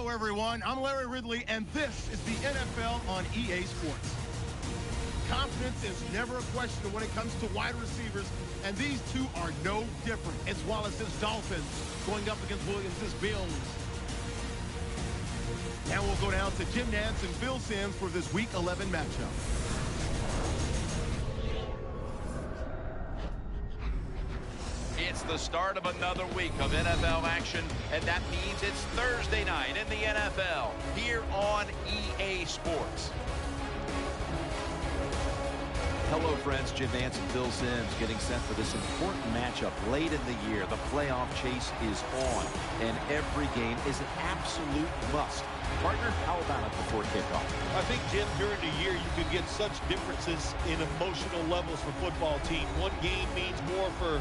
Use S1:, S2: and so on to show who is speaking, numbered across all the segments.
S1: Hello, everyone. I'm Larry Ridley, and this is the NFL on EA Sports. Confidence is never a question when it comes to wide receivers, and these two are no different. It's Wallace's Dolphins going up against Williams' Bills. Now we'll go down to Jim Nantz and Phil Simms for this Week 11 matchup.
S2: It's the start of another week of NFL action, and that means it's Thursday night in the NFL here on EA Sports.
S3: Hello, friends. Jim Nantz and Phil Simms getting set for this important matchup late in the year. The playoff chase is on, and every game is an absolute must. Partner, how about it before kickoff?
S4: I think, Jim, during the year, you can get such differences in emotional levels for football teams. One game means more for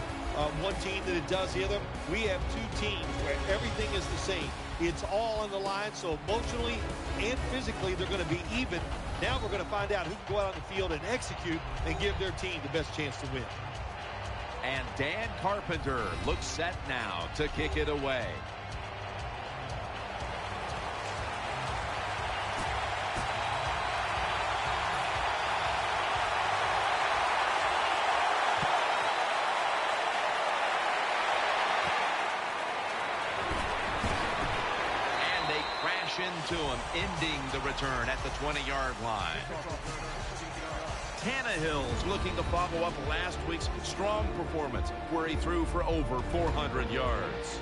S4: one team than it does the other. We have two teams where everything is the same. It's all on the line, so emotionally and physically, they're going to be even. Now we're going to find out who can go out on the field and execute and give their team the best chance to win.
S2: And Dan Carpenter looks set now to kick it away. Into him, ending the return at the 20-yard line. Tannehill's looking to follow up last week's strong performance where he threw for over 400 yards.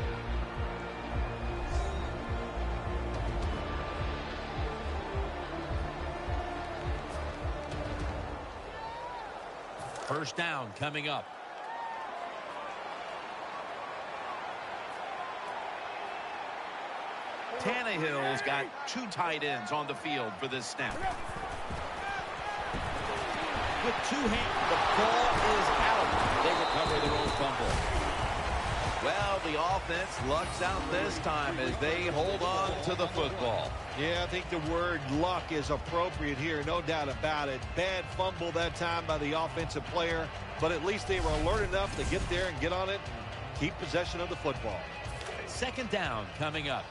S3: First down coming up.
S2: Tannehill's got two tight ends on the field for this snap.
S3: With two hands, the ball is out. They recover their own fumble.
S2: Well, the offense lucks out this time as they hold on to the football.
S4: Yeah, I think the word luck is appropriate here, no doubt about it. Bad fumble that time by the offensive player, but at least they were alert enough to get there and get on it, keep possession of the football.
S3: Second down coming up.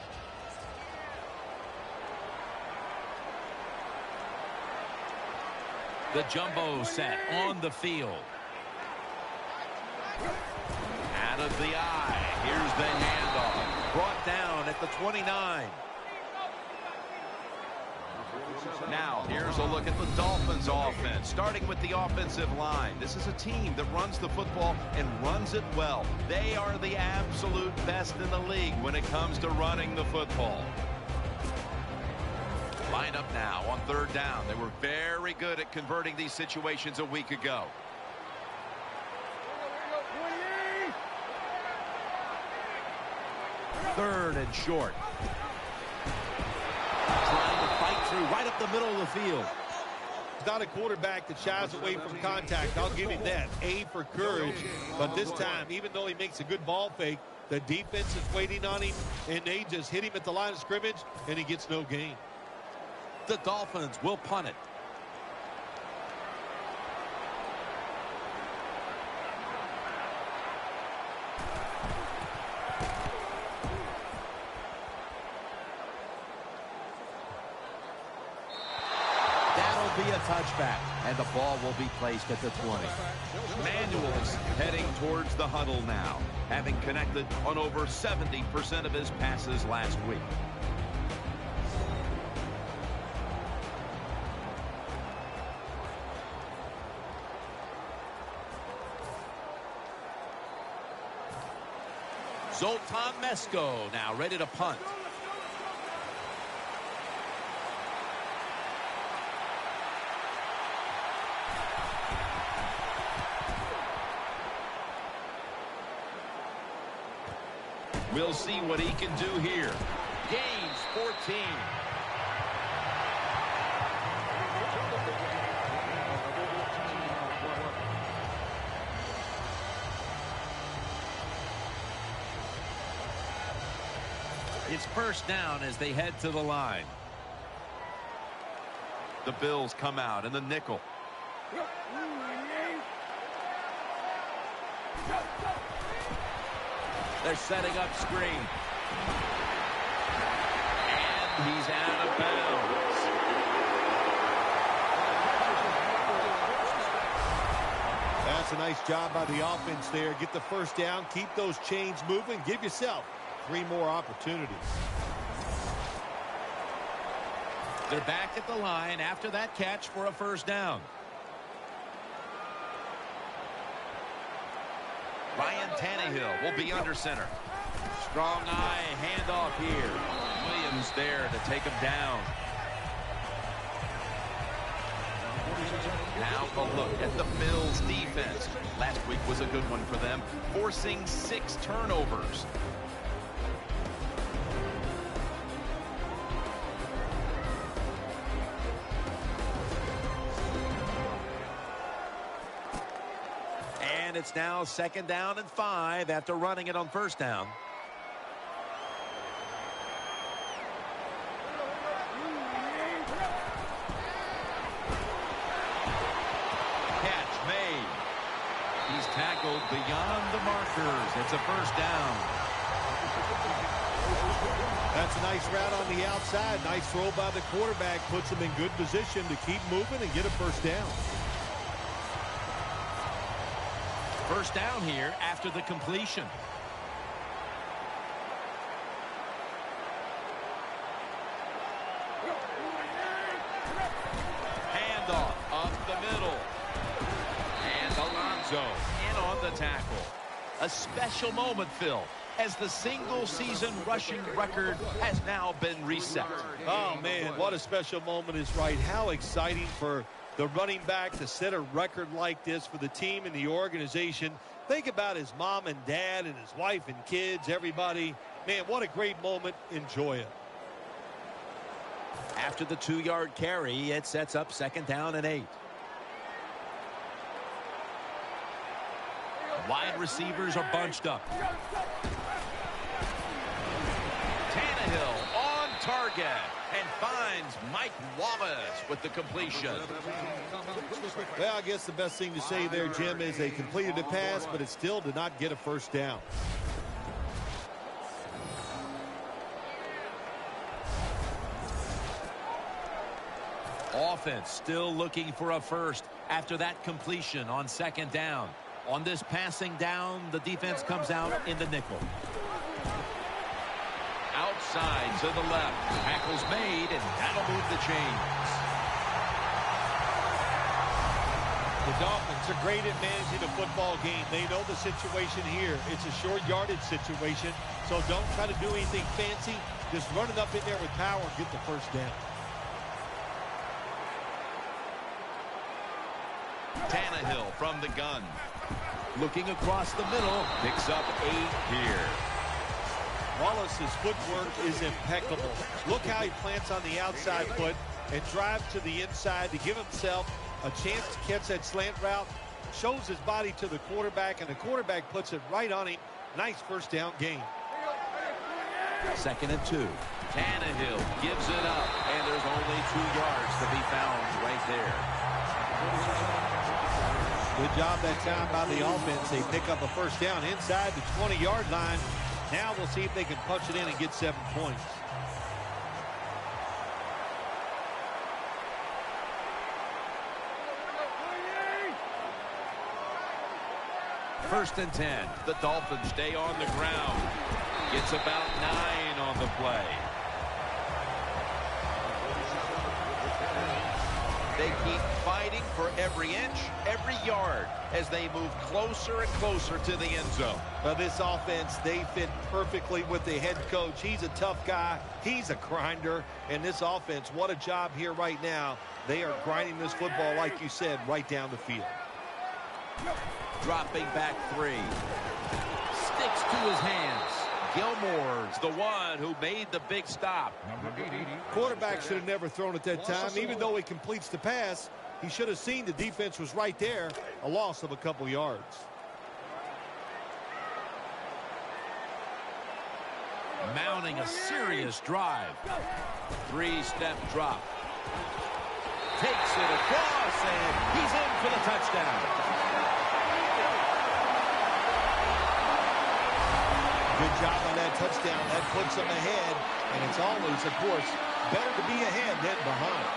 S3: The jumbo set on the field.
S2: Out of the eye. Here's the handoff. Brought down at the 29. Now, here's a look at the Dolphins offense, starting with the offensive line. This is a team that runs the football and runs it well. They are the absolute best in the league when it comes to running the football. Line up now on third down. They were very good at converting these situations a week ago.
S3: Third and short. Trying to fight through right up the middle of the field.
S4: He's not a quarterback that shies away from contact. I'll give him that. A for courage. But this time, even though he makes a good ball fake, the defense is waiting on him, and they just hit him at the line of scrimmage, and he gets no gain.
S3: The Dolphins will punt it. That'll be a touchback, and the ball will be placed at the 20.
S2: Manuel's heading towards the huddle now, having connected on over 70% of his passes last week.
S3: Zoltan Mesko now ready to punt.
S2: We'll see what he can do here. Gains 14.
S3: It's first down as they head to the line.
S2: The Bills come out in the nickel.
S3: They're setting up screen.
S2: And
S3: He's out of bounds.
S4: That's a nice job by the offense there. Get the first down, keep those chains moving, give yourself 3 more opportunities.
S3: They're back at the line after that catch for a first down. Ryan Tannehill will be under center. Strong eye handoff here. Williams there to take him down. Now a look at the Bills defense. Last week was a good one for them, forcing 6 turnovers. And it's now 2nd down and 5 after running it on first down. Catch made. He's tackled beyond the markers. It's a first down.
S4: That's a nice route on the outside. Nice throw by the quarterback. Puts him in good position to keep moving and get a first down.
S3: First down here after the completion. Handoff up the middle. And Alonso in on the tackle. A special moment, Phil, as the single-season rushing record has now been reset.
S4: Oh, man, what a special moment is right. How exciting for the running back to set a record like this for the team and the organization. Think about his mom and dad and his wife and kids, everybody. Man, what a great moment. Enjoy it.
S3: After the 2-yard carry, it sets up 2nd down and 8. Wide receivers are bunched up. Tannehill on target and finds Mike Wallace with the completion.
S4: Well, I guess the best thing to say there, Jim, is they completed the pass, but it still did not get a first down.
S3: Offense still looking for a first after that completion on 2nd down. On this passing down, the defense comes out in the nickel. Outside to the left. Tackle's made, and that'll move the chains.
S4: The Dolphins are great at managing a football game. They know the situation here. It's a short yardage situation, so don't try to do anything fancy. Just run it up in there with power and get the first down.
S2: Tannehill from the gun.
S3: Looking across the middle, picks up 8 here.
S4: Wallace's footwork is impeccable. Look how he plants on the outside foot and drives to the inside to give himself a chance to catch that slant route. Shows his body to the quarterback, and the quarterback puts it right on him. Nice first down gain.
S3: 2nd and 2. Tannehill gives it up, and there's only 2 yards to be found right there.
S4: Good job that time by the offense. They pick up a first down inside the 20-yard line. Now we'll see if they can punch it in and get 7 points.
S3: First and 10. The Dolphins stay on the ground. Gets about 9 on the play. They keep fighting for every inch, every yard as they move closer and closer to the end zone.
S4: Well, this offense, they fit perfectly with the head coach. He's a tough guy. He's a grinder. And this offense, what a job here right now. They are grinding this football, like you said, right down the field.
S3: Dropping back 3. Sticks to his hands. Gilmore's the one who made the big stop.
S4: Quarterback should have never thrown at that time. Even though he completes the pass, he should have seen the defense was right there. A loss of a couple yards.
S3: Mounting a serious drive. 3-step drop. Takes it across, and he's in for the touchdown.
S4: Good job on that touchdown. That puts them ahead, and it's always, of course, Better to be ahead than behind.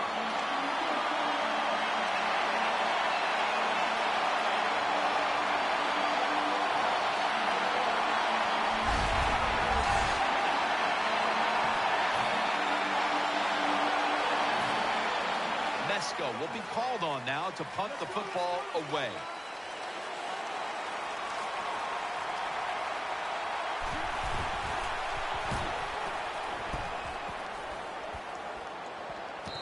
S2: Mesco will be called on now to punt the football away.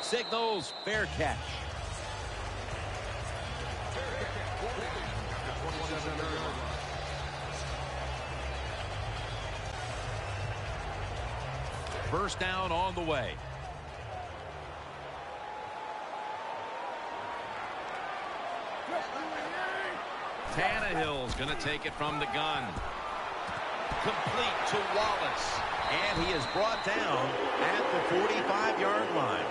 S3: Signals fair catch. First down on the way. Tannehill's going to take it from the gun. Complete to Wallace. And he is brought down at the 45-yard line.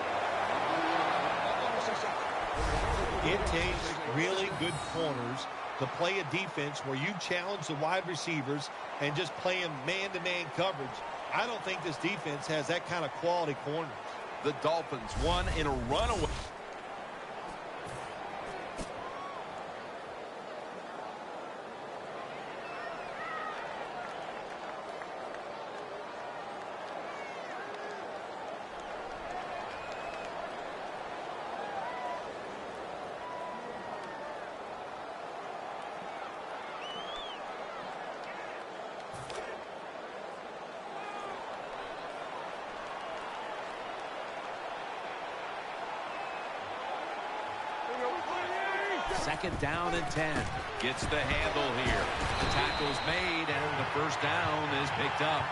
S4: It takes really good corners to play a defense where you challenge the wide receivers and just play them man-to-man coverage. I don't think this defense has that kind of quality corners.
S2: The Dolphins won in a runaway.
S3: Second down and 10.
S2: Gets the handle here.
S3: The tackle's made, and the first down is picked up.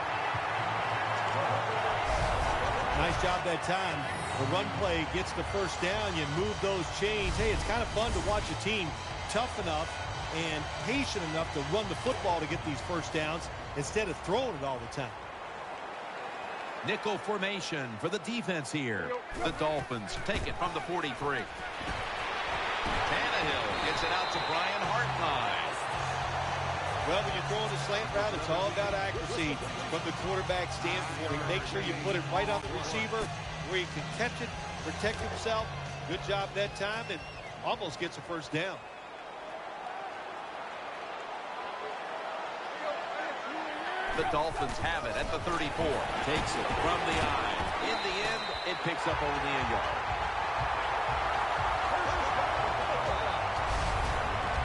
S4: Nice job that time. The run play gets the first down. You move those chains. Hey, it's kind of fun to watch a team tough enough and patient enough to run the football to get these first downs instead of throwing it all the time.
S3: Nickel formation for the defense here.
S2: The Dolphins take it from the 43. Tannehill gets it out to Brian Hartline.
S4: Well, when you're throwing a slant route, it's all about accuracy from the quarterback standpoint. Make sure you put it right on the receiver where he can catch it, protect himself. Good job that time, and almost gets a first down.
S2: The Dolphins have it at the 34.
S3: Takes it from the eye.
S2: In the end, it picks up only a yard.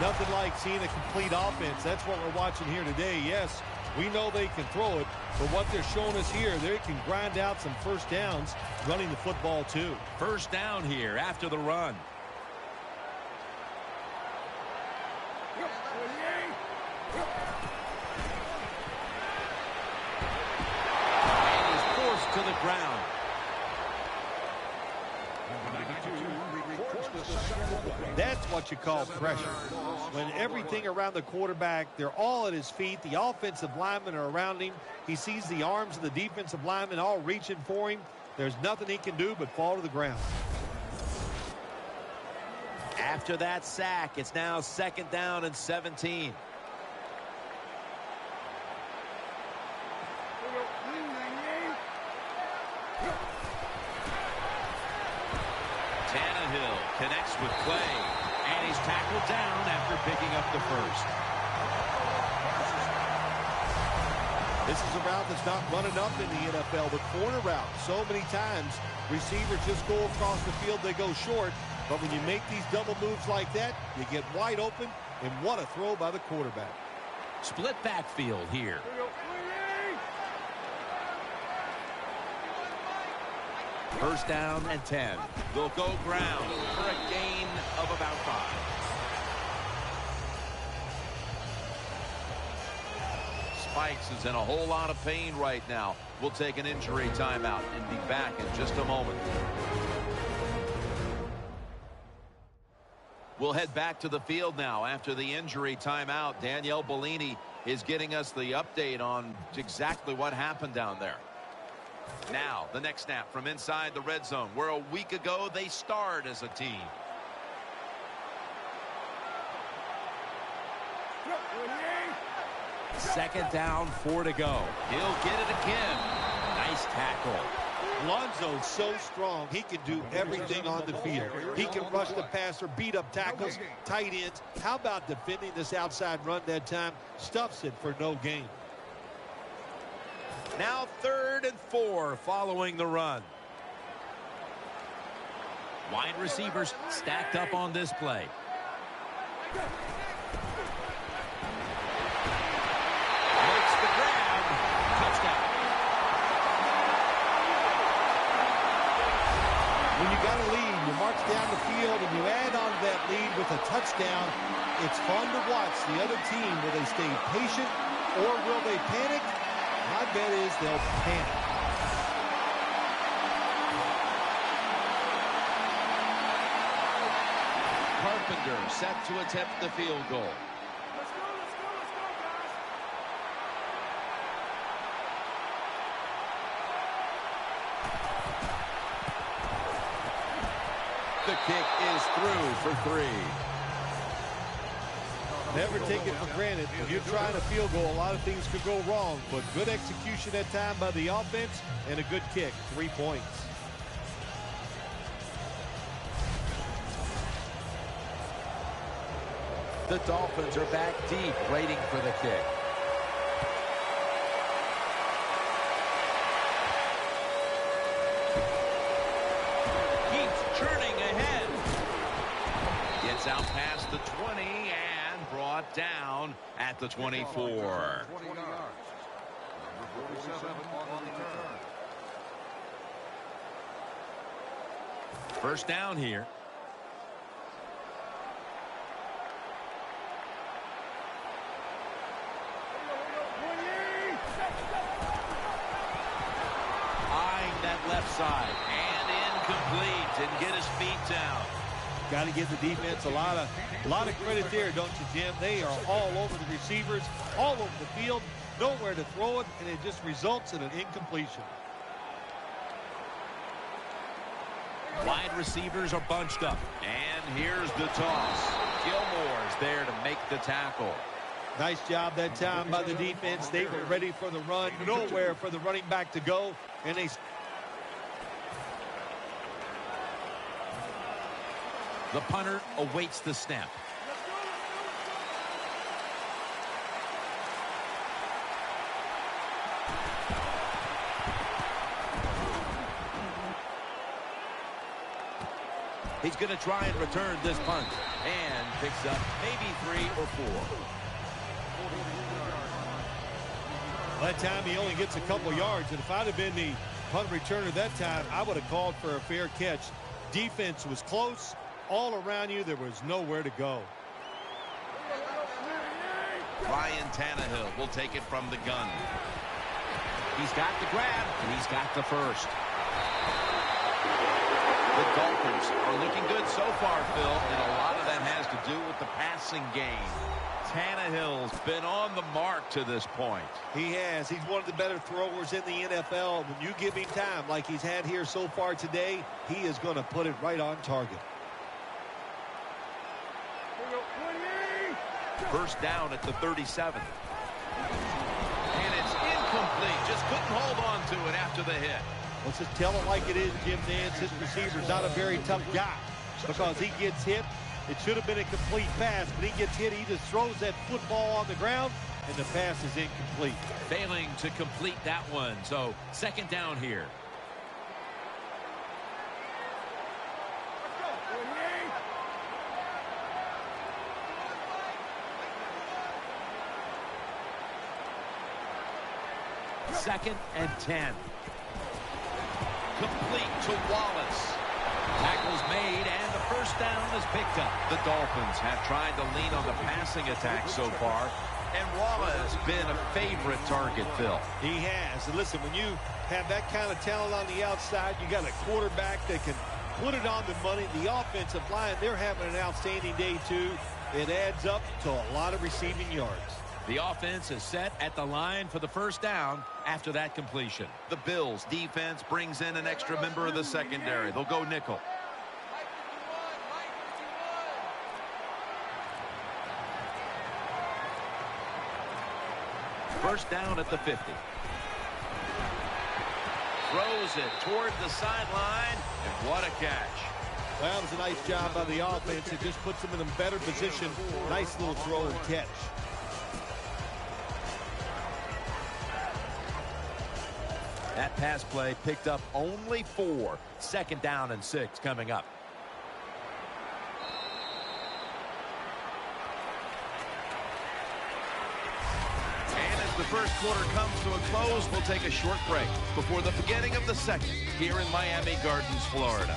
S4: Nothing like seeing a complete offense. That's what we're watching here today. Yes, we know they can throw it, but what they're showing us here, they can grind out some first downs running the football too.
S3: First down here after the run. And he's forced to the ground.
S4: That's what you call pressure. When everything around the quarterback, they're all at his feet. The offensive linemen are around him. He sees the arms of the defensive linemen all reaching for him. There's nothing he can do but fall to the ground.
S3: After that sack, it's now second down and 17. Tannehill connects with Clay, and he's tackled down after picking up the first.
S4: This is a route that's not run enough in the NFL, the corner route. So many times, receivers just go across the field, they go short. But when you make these double moves like that, you get wide open, and what a throw by the quarterback.
S3: Split backfield here. First down and 10.
S2: They'll go ground for a gain of about 5. Spikes is in a whole lot of pain right now. We'll take an injury timeout and be back in just a moment. We'll head back to the field now after the injury timeout. Danielle Bellini is getting us the update on exactly what happened down there. Now, the next snap from inside the red zone, where a week ago they starred as a team.
S3: Second down, 4 to go.
S2: He'll get it again.
S3: Nice tackle.
S4: Lonzo's so strong, he can do everything on the field. He can rush the passer, beat up tackles, tight ends. How about defending this outside run that time? Stuffs it for no gain.
S3: Now 3rd and 4 following the run. Wide receivers stacked up on this play. Makes the grab. Touchdown.
S4: When you got a lead, you march down the field and you add on that lead with a touchdown. It's fun to watch the other team. Will they stay patient or will they panic? My bet is they'll panic.
S2: Carpenter set to attempt the field goal.
S1: Let's go, guys.
S3: The kick is through for 3.
S4: Never take it for granted. When you're trying a field goal, a lot of things could go wrong, but good execution that time by the offense and a good kick, 3 points.
S3: The Dolphins are back deep, waiting for the kick. Keeps churning ahead. Gets out past the 20 and brought down at the 24.
S1: 20 yards. Number 47 on the return.
S3: First down here. Eyeing that left side and incomplete. Didn't get his feet down.
S4: Got to give the defense a lot of credit there, don't you, Jim? They are all over the receivers, all over the field, nowhere to throw it, and it just results in an incompletion.
S3: Wide receivers are bunched up. And here's the toss. Gilmore's there to make the tackle.
S4: Nice job that time by the defense. They were ready for the run, nowhere for the running back to go, and they...
S3: The punter awaits the snap. He's going to try and return this punt. And picks up maybe 3 or 4.
S4: That time he only gets a couple yards, and if I'd have been the punt returner that time, I would have called for a fair catch. Defense was close. All around you, there was nowhere to go.
S2: Ryan Tannehill will take it from the gun.
S3: He's got the grab, and he's got the first. The Dolphins are looking good so far, Phil, and a lot of that has to do with the passing game. Tannehill's been on the mark to this point.
S4: He has. He's one of the better throwers in the NFL. When you give him time like he's had here so far today, he is going to put it right on target.
S3: First down at the 37.
S2: And it's incomplete. Just couldn't hold on to it after the hit.
S4: Let's just tell it like it is, Jim Nance. His receiver's not a very tough guy because he gets hit. It should have been a complete pass, but he gets hit. He just throws that football on the ground, and the pass is incomplete.
S3: Failing to complete that one. So second down here. Second and 10.
S2: Complete to Wallace.
S3: Tackles made, and the first down is picked up.
S2: The Dolphins have tried to lean on the passing attack so far, and Wallace has been a favorite target, Phil.
S4: He has. And listen, when you have that kind of talent on the outside, you got a quarterback that can put it on the money. The offensive line, they're having an outstanding day, too. It adds up to a lot of receiving yards.
S3: The offense is set at the line for the first down after that completion.
S2: The Bills defense brings in an extra member of the secondary. They'll go nickel.
S3: First down at the 50.
S2: throws it toward the sideline, and what a catch.
S4: Well, it was a nice job by the offense. It just puts them in a better position. Nice little throw and catch.
S3: That pass play picked up only 4. 2nd down and 6 coming up.
S2: And as the first quarter comes to a close, we'll take a short break before the beginning of the second here in Miami Gardens, Florida.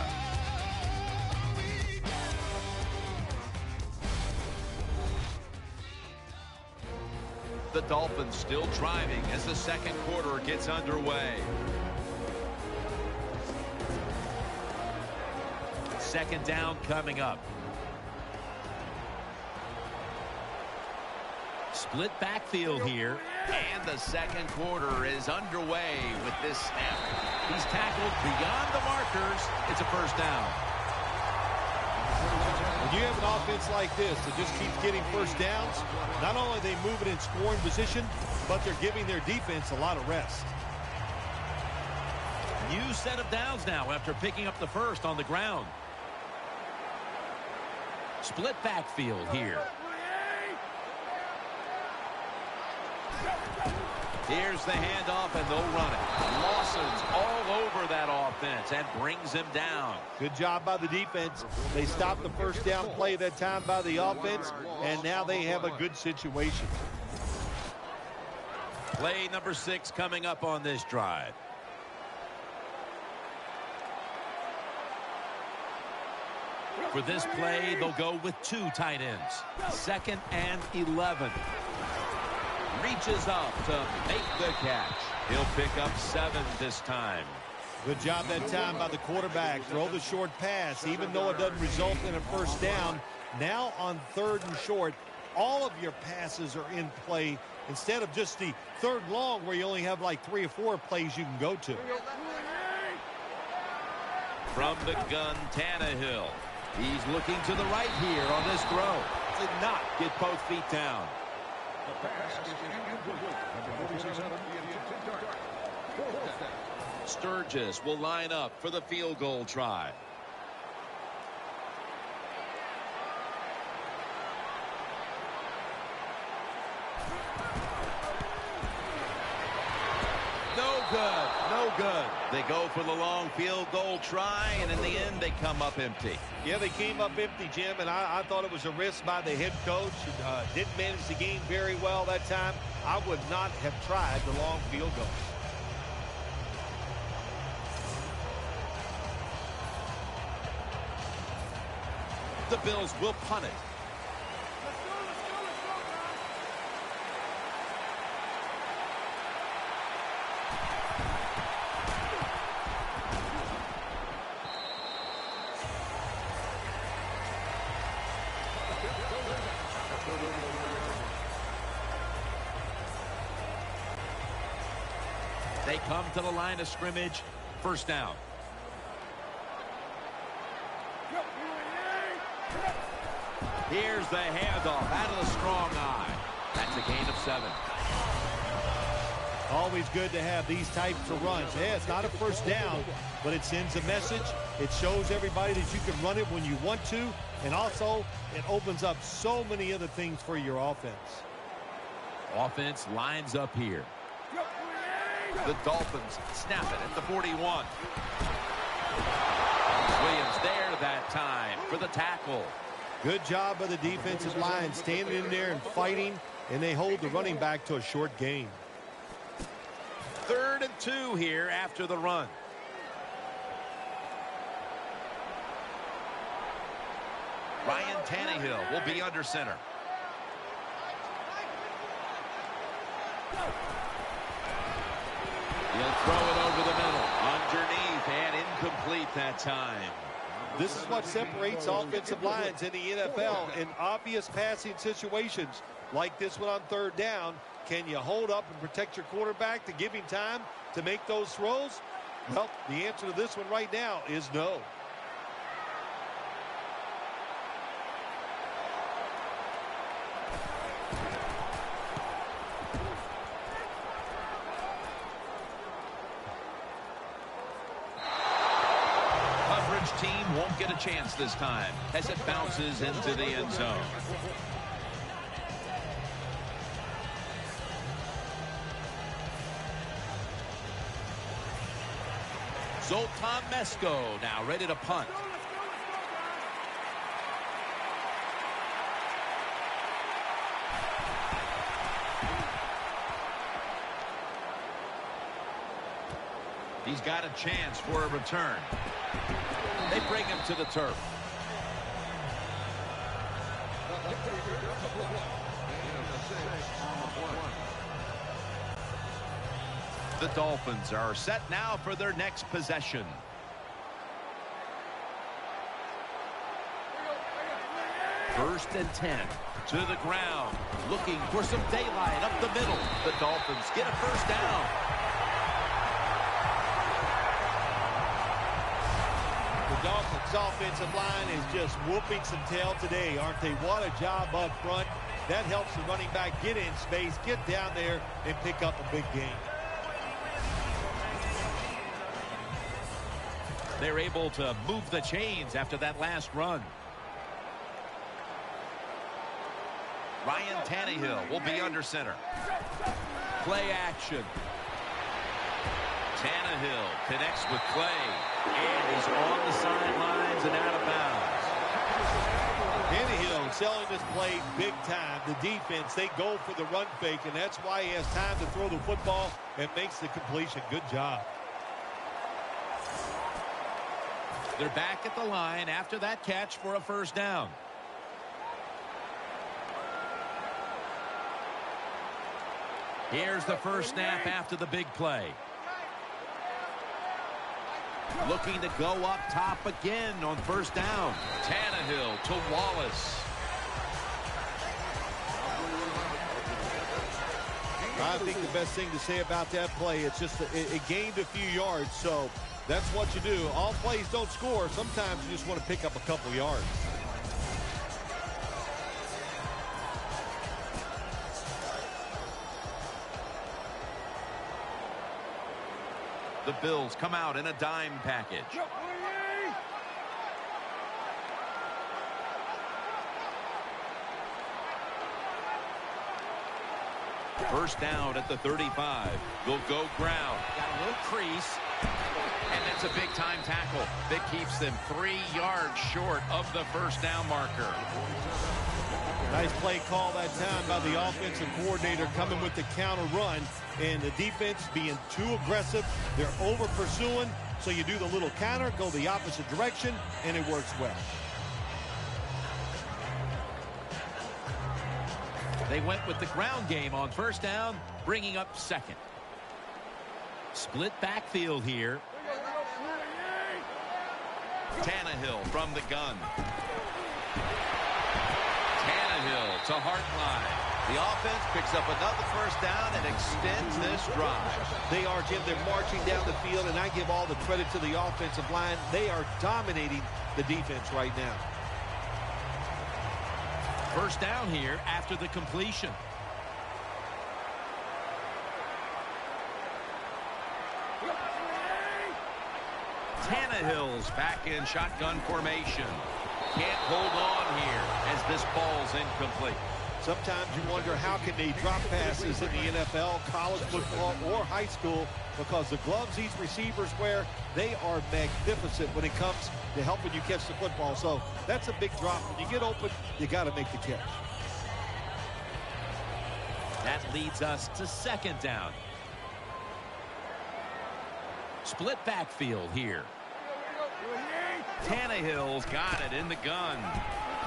S2: The Dolphins still driving as the second quarter gets underway.
S3: 2nd down coming up. Split backfield here.
S2: And the second quarter is underway with this snap.
S3: He's tackled beyond the markers. It's a first down.
S4: When you have an offense like this that just keeps getting first downs, not only are they moving in scoring position, but they're giving their defense a lot of rest.
S3: New set of downs now after picking up the first on the ground. Split backfield here.
S2: Here's the handoff, and they'll run it. Lawson's all over that offense and brings him down.
S4: Good job by the defense. They stopped the first down play that time by the offense, and now they have a good situation.
S3: Play number 6 coming up on this drive. For this play, they'll go with 2 tight ends. 2nd and 11. Reaches up to make the catch. He'll pick up 7 this time.
S4: Good job that time by the quarterback. Throw the short pass, even though it doesn't result in a first down. Now on 3rd and short, all of your passes are in play instead of just the 3rd long where you only have like 3 or 4 plays you can go to.
S2: From the gun, Tannehill.
S3: He's looking to the right here on this throw. Did not get both feet down.
S2: Sturgis will line up for the field goal try. No good. No good. They go for the long field goal try, and in the end, they come up empty.
S4: Yeah, they came up empty, Jim, and I thought it was a risk by the head coach. Didn't manage the game very well that time. I would not have tried the long field goal.
S3: The Bills will punt it. They come to the line of scrimmage. First down. Here's the handoff out of the strong eye. That's a gain of 7.
S4: Always good to have these types of runs. Yeah, it's not a first down, but it sends a message. It shows everybody that you can run it when you want to, and also it opens up so many other things for your offense.
S3: Offense lines up here.
S2: The Dolphins snap it at the 41. Williams there that time for the tackle.
S4: Good job by the defensive line, standing in there and fighting, and they hold the running back to a short gain.
S3: 3rd and 2 here after the run.
S2: Ryan Tannehill will be under center.
S3: He'll throw it over the middle. Underneath and incomplete that time.
S4: This is what separates offensive lines in the NFL. In obvious passing situations like this one on 3rd down, can you hold up and protect your quarterback to give him time to make those throws? Well, the answer to this one right now is no.
S2: get a chance this time as it bounces into the end zone. Zoltan Mesko now ready to punt. He's got a chance for a return. They bring him to the turf. The Dolphins are set now for their next possession. First and 10 to the ground. Looking for some daylight up the middle. The Dolphins get a first down.
S4: The Dolphins offensive line is just whooping some tail today, aren't they? What a job up front. That helps the running back get in space, get down there, and pick up a big gain.
S2: They're able to move the chains after that last run. Ryan Tannehill will be under center. Play action. Tannehill connects with Clay and is on the sidelines and out of bounds.
S4: Tannehill selling this play big time. The defense, they go for the run fake, and that's why he has time to throw the football and makes the completion. Good job.
S2: They're back at the line after that catch for a first down. Here's the first snap after the big play. Looking to go up top again on first down. Tannehill to Wallace.
S4: I think the best thing to say about that play, it's just it gained a few yards, so that's what you do. All plays don't score. Sometimes you just want to pick up a couple yards.
S2: The Bills come out in a dime package. First down at the 35. They'll go ground. Got a little crease. And that's a big-time tackle that keeps them 3 yards short of the first down marker.
S4: Nice play call that time by the offensive coordinator coming with the counter run. And the defense being too aggressive. They're over-pursuing. So you do the little counter, go the opposite direction, and it works well.
S2: They went with the ground game on first down, bringing up second. Split backfield here. Tannehill from the gun. Tannehill to Hartline. The offense picks up another first down and extends this drive.
S4: They are, Jim. They're marching down the field, and I give all the credit to the offensive line. They are dominating the defense right now.
S2: First down here after the completion. Tannehill's back in shotgun formation. Can't hold on here as this ball's incomplete.
S4: Sometimes you wonder how can they drop passes in the NFL, college football, or high school, because the gloves these receivers wear, they are magnificent when it comes to helping you catch the football. So that's a big drop. When you get open, you got to make the catch.
S2: That leads us to second down. Split backfield here. Tannehill's got it in the gun.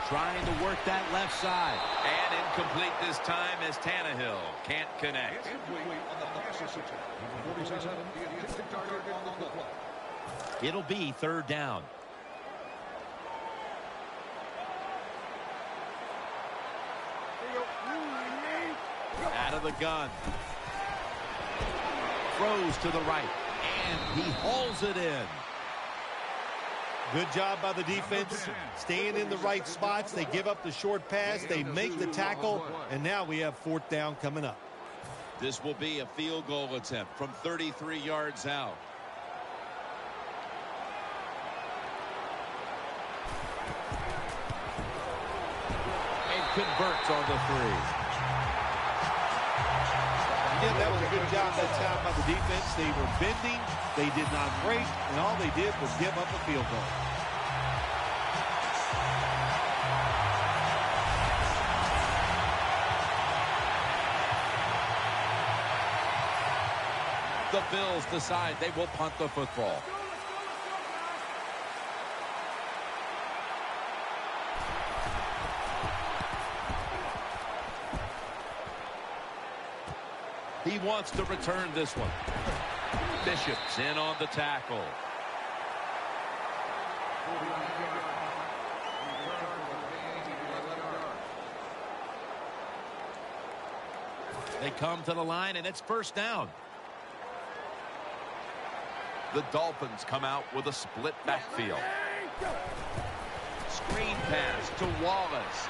S2: Trying to work that left side. And incomplete this time as Tannehill can't connect. It'll be third down. Out of the gun. Throws to the right. And he hauls it in.
S4: Good job by the defense, staying in the right spots. They give up the short pass. They make the tackle, and now we have fourth down coming up.
S2: This will be a field goal attempt from 33 yards out.
S3: converts on the three.
S4: Again, that was a good job that time by the defense. They were bending, they did not break, and all they did was give up a field goal.
S3: The Bills decide they will punt the football. He wants to return this one. Bishop's in on the tackle. They come to the line, and it's first down. The Dolphins come out with a split backfield. Screen pass to Wallace.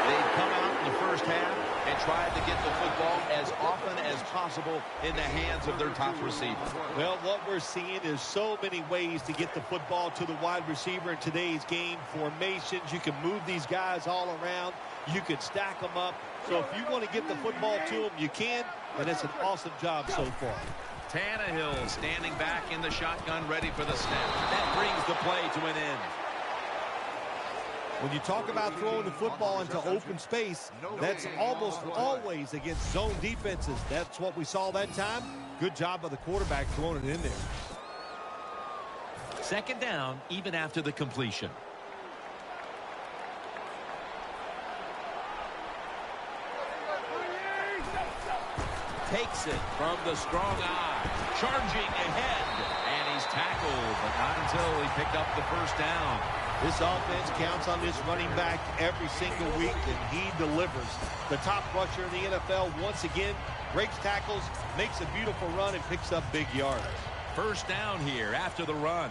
S3: They've come out in the first half and tried to get the football as often as possible in the hands of their top receiver.
S4: Well, what we're seeing is so many ways to get the football to the wide receiver in today's game. Formations, you can move these guys all around. You can stack them up. So if you want to get the football to them, you can, and it's an awesome job so far.
S2: Tannehill standing back in the shotgun, ready for the snap.
S3: That brings the play to an end.
S4: When you talk about throwing the football into open space, that's almost always against zone defenses. That's what we saw that time. Good job by the quarterback throwing it in there.
S3: Second down, even after the completion. Takes it from the strong eye. Charging ahead. And he's tackled, but not until he picked up the first down.
S4: This offense counts on this running back every single week, and he delivers. The top rusher in the NFL once again breaks tackles, makes a beautiful run, and picks up big yards.
S3: First down here after the run.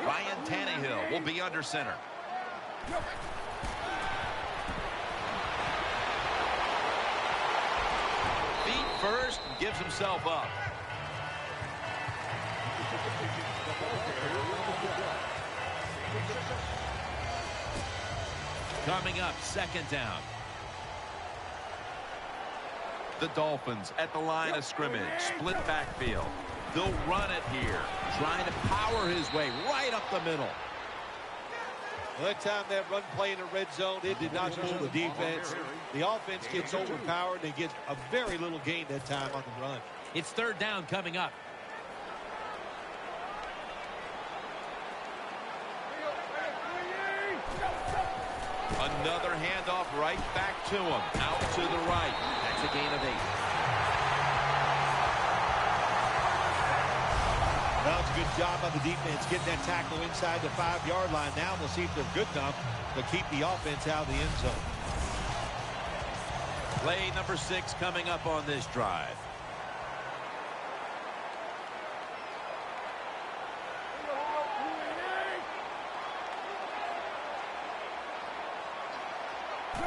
S2: Ryan Tannehill will be under center. Feet first, and gives himself up.
S3: Coming up, second down.
S2: The Dolphins at the line of scrimmage, split backfield. They'll run it here,
S3: Trying to power his way right up the middle.
S4: Well, that time that run play in the red zone, it did not fool the defense. The offense gets overpowered. They get a very little gain that time on the run.
S3: It's third down coming up.
S2: Another handoff right back to him. Out to the right.
S3: That's a gain of 8.
S4: Well, it's a good job by the defense getting that tackle inside the 5-yard line. Now we'll see if they're good enough to keep the offense out of the end zone.
S3: Play number 6 coming up on this drive.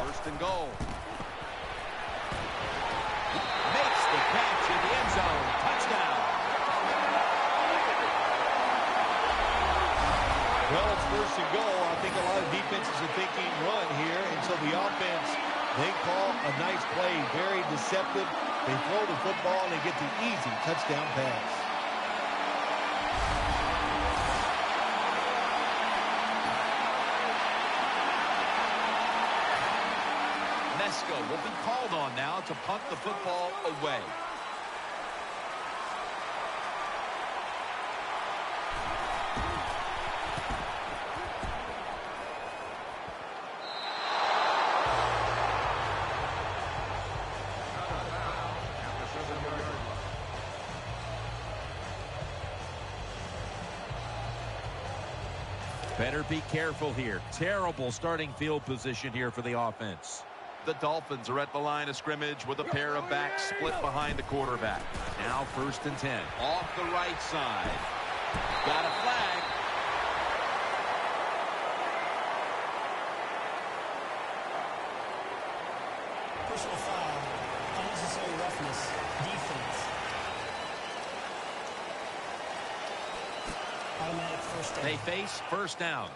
S2: First and goal.
S3: Makes the catch in the end zone. Touchdown.
S4: Well, it's first and goal. I think a lot of defenses are thinking run here, and so the offense, they call a nice play, very deceptive. They throw the football, and they get the easy touchdown pass.
S2: Mesco will be called on now to punt the football away.
S3: Better be careful here. Terrible starting field position here for the offense.
S2: The Dolphins are at the line of scrimmage with a pair of backs split behind the quarterback.
S3: Now first and 10.
S2: Off the right side.
S3: Got a flag.
S5: Personal foul. Unnecessary roughness. Defense. Automatic first down.
S3: They face first down.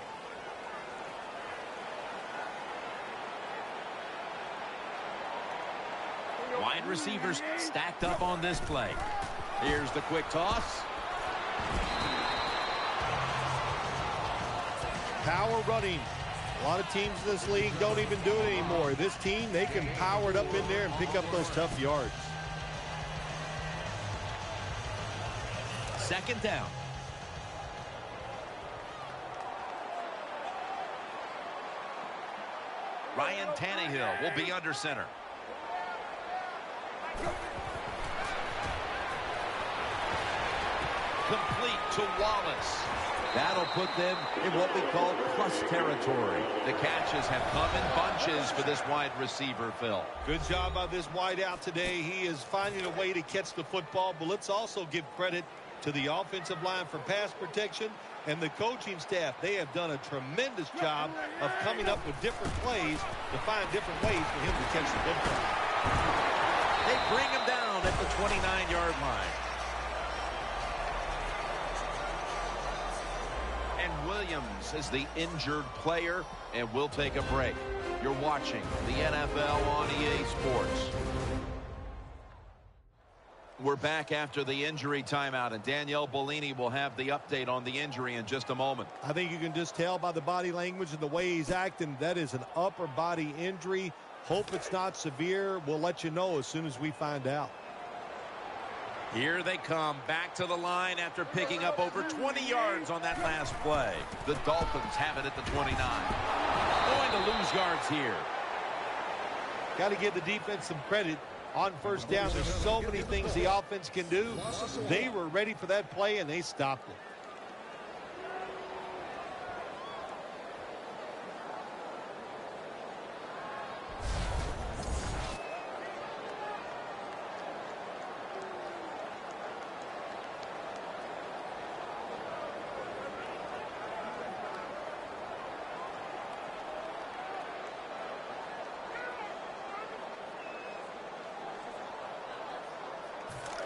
S3: Wide receivers stacked up on this play. Here's the quick toss.
S4: Power running. A lot of teams in this league don't even do it anymore. This team, they can power it up in there and pick up those tough yards.
S3: Second down. Ryan Tannehill will be under center. Complete to Wallace. That'll put them in what we call plus territory. The catches have come in bunches for this wide receiver, Phil.
S4: Good job by this wide out today. He is finding a way to catch the football, but let's also give credit to the offensive line for pass protection and the coaching staff. They have done a tremendous job of coming up with different plays to find different ways for him to catch the football.
S3: They bring him down at the 29-yard line. And Williams is the injured player, and we'll take a break. You're watching the NFL on EA Sports. We're back after the injury timeout, and Danielle Bellini will have the update on the injury in just a moment.
S4: I think you can just tell by the body language and the way he's acting that is an upper body injury. Hope it's not severe. We'll let you know as soon as we find out.
S3: Here they come back to the line after picking up over 20 yards on that last play. The Dolphins have it at the 29. Going to lose yards here.
S4: Got to give the defense some credit on first down. There's so many things the offense can do. They were ready for that play, and they stopped it.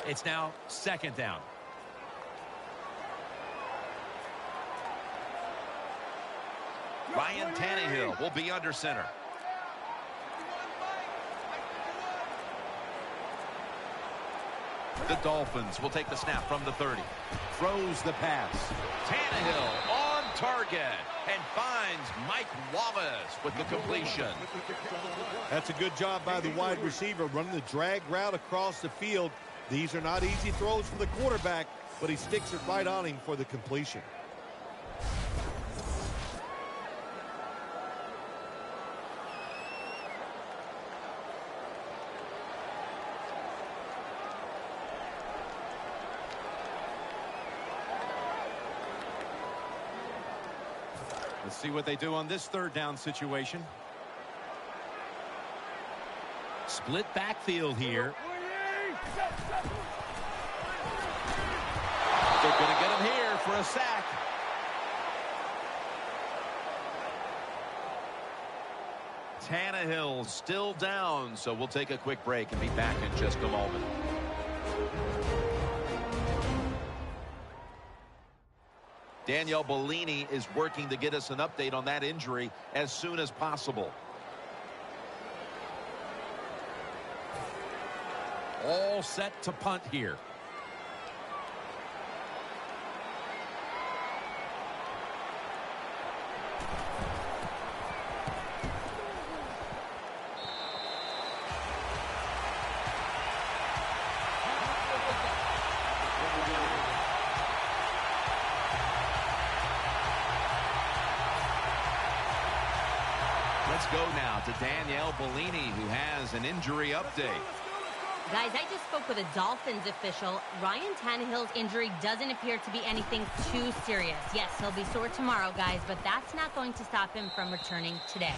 S3: It's now second down. Ryan Tannehill will be under center. The Dolphins will take the snap from the 30. Throws the pass. Tannehill on target and finds Mike Wallace with the completion.
S4: That's a good job by the wide receiver running the drag route across the field. These are not easy throws for the quarterback, but he sticks it right on him for the completion.
S3: Let's see what they do on this third down situation. Split backfield here. They're going to get him here for a sack. Tannehill still down, so we'll take a quick break and be back in just a moment. Danielle Bellini is working to get us an update on that injury as soon as possible. All set to punt here. Let's go now to Danielle Bellini, who has an injury update.
S6: Guys, I just spoke with a Dolphins official. Ryan Tannehill's injury doesn't appear to be anything too serious. Yes, he'll be sore tomorrow, guys, but that's not going to stop him from returning today.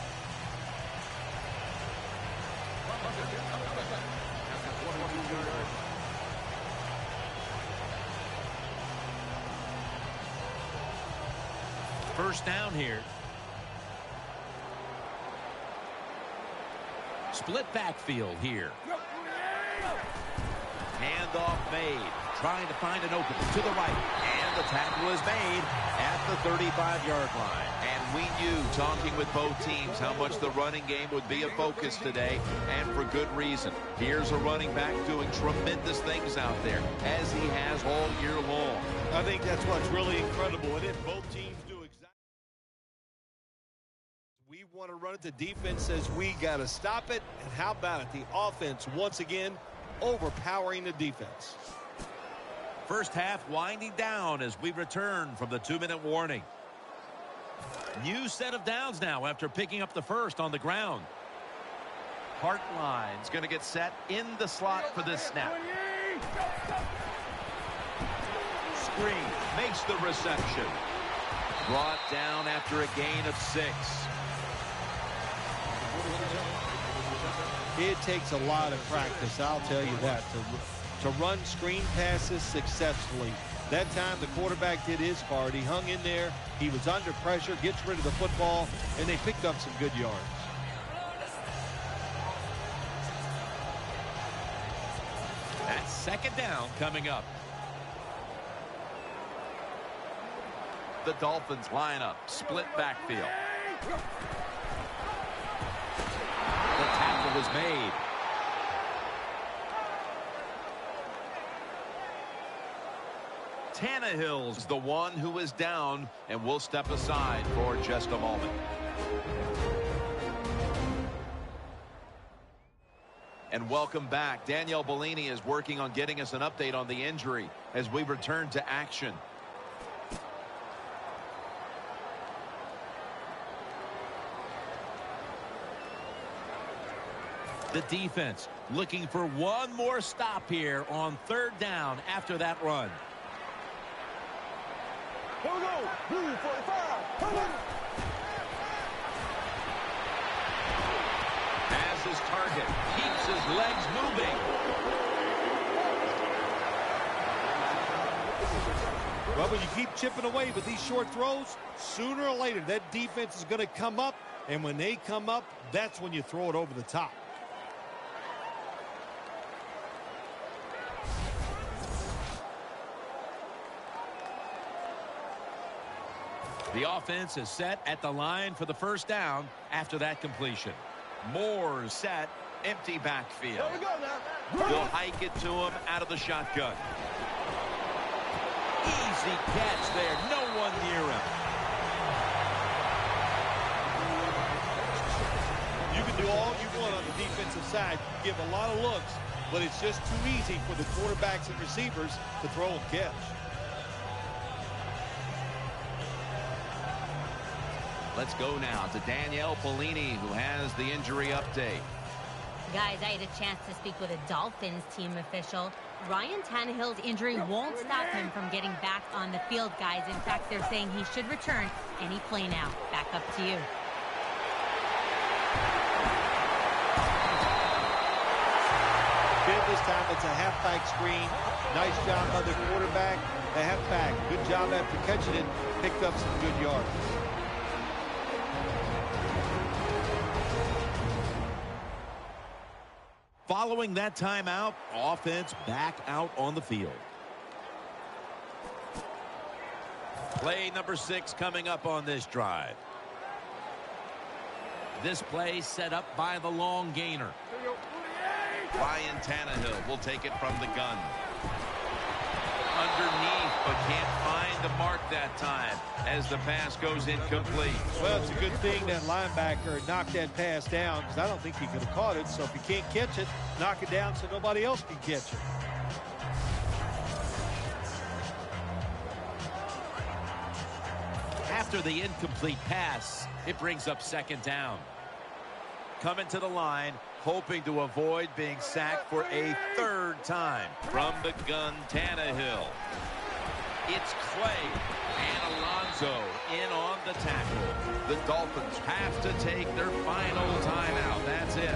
S3: First down here. Split backfield here. Handoff made. Trying to find an opening to the right. And the tackle is made at the 35-yard line.
S2: And we knew, talking with both teams, how much the running game would be a focus today, and for good reason. Here's a running back doing tremendous things out there, as he has all year long.
S4: I think that's what's really incredible, and if both teams do exactly. We want to run it. The defense says we got to stop it, and how about it? The offense, once again, overpowering the defense.
S3: First half winding down as we return from the 2-minute warning. New set of downs now after picking up the first on the ground.
S2: Hartline's going to get set in the slot for this snap. Screen makes the reception. Brought down after a gain of 6.
S4: It takes a lot of practice, I'll tell you that, to run screen passes successfully. That time the quarterback did his part. He hung in there. He was under pressure, gets rid of the football, and they picked up some good yards.
S3: That's second down coming up.
S2: The Dolphins line up, split backfield.
S3: The tackle was made.
S2: Tannehill's the one who is down, and we'll step aside for just a moment. And welcome back. Danielle Bellini is working on getting us an update on the injury as we return to action.
S3: The defense looking for one more stop here on third down after that run.
S1: Here we go. Blue 45.
S2: As his target keeps his legs moving.
S4: Well, when you keep chipping away with these short throws, sooner or later that defense is going to come up, and when they come up, that's when you throw it over the top.
S3: The offense is set at the line for the first down after that completion.
S2: Moore set, empty backfield.
S1: There we go now.
S2: They'll hike it to him out of the shotgun.
S3: Easy catch there. No one near him.
S4: You can do all you want on the defensive side. You give a lot of looks, but it's just too easy for the quarterbacks and receivers to throw and catch.
S2: Let's go now to Danielle Bellini, who has the injury update.
S6: Guys, I had a chance to speak with a Dolphins team official. Ryan Tannehill's injury won't stop him from getting back on the field, guys. In fact, they're saying he should return any play now. Back up to you.
S4: This time it's a halfback screen. Nice job by the quarterback. The halfback, good job after catching it. Picked up some good yards.
S3: Following that timeout, offense back out on the field. Play number 6 coming up on this drive. This play set up by the long gainer.
S2: Ryan Tannehill will take it from the gun. Underneath, but can't find the mark that time as the pass goes incomplete.
S4: Well, it's a good thing that linebacker knocked that pass down, because I don't think he could have caught it. So if you can't catch it, knock it down so nobody else can catch it.
S3: After the incomplete pass, it brings up second down. Coming to the line, hoping to avoid being sacked for a third time.
S2: From the gun, Tannehill. It's Clay and Alonso in on the tackle. The Dolphins have to take their final timeout. That's it.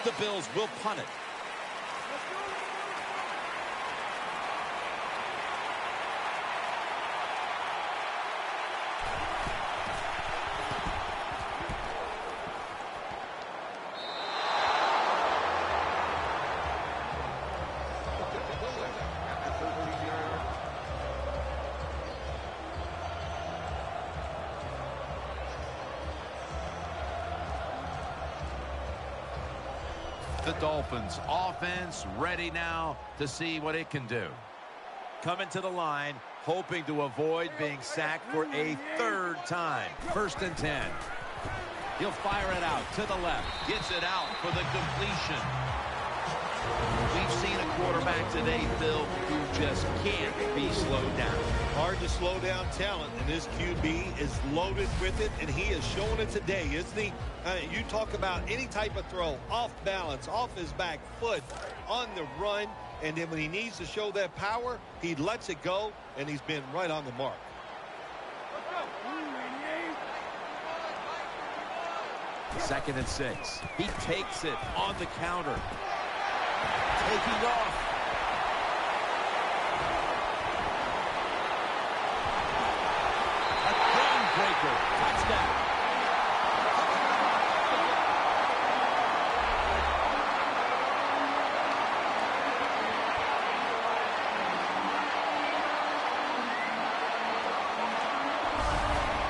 S3: The Bills will punt it.
S2: The Dolphins offense ready now to see what it can do.
S3: Coming to the line, hoping to avoid being sacked for a third time. 1st and 10. He'll fire it out to the left.
S2: Gets it out for the completion. We've seen a quarterback today, Phil, who just can't be slowed down.
S4: Hard to slow down talent, and this QB is loaded with it, and he is showing it today, isn't he? You talk about any type of throw, off balance, off his back foot, on the run, and then when he needs to show that power, he lets it go, and he's been right on the mark.
S3: Second and 6. He takes it on the counter. Taking off. A game breaker. Touchdown.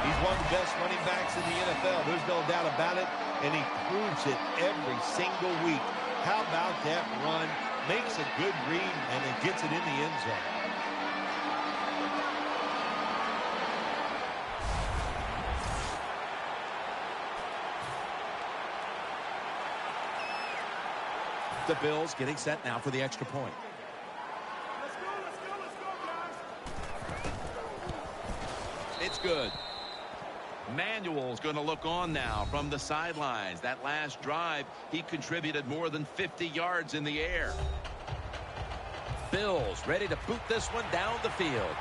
S4: He's one of the best running backs in the NFL. There's no doubt about it, and he proves it every single week. How about that run? Makes a good read, and then gets it in the end zone.
S3: The Bills getting set now for the extra point.
S1: Let's go, guys.
S2: It's good. Manuel's going to look on now from the sidelines. That last drive, he contributed more than 50 yards in the air.
S3: Bills ready to boot this one down the field.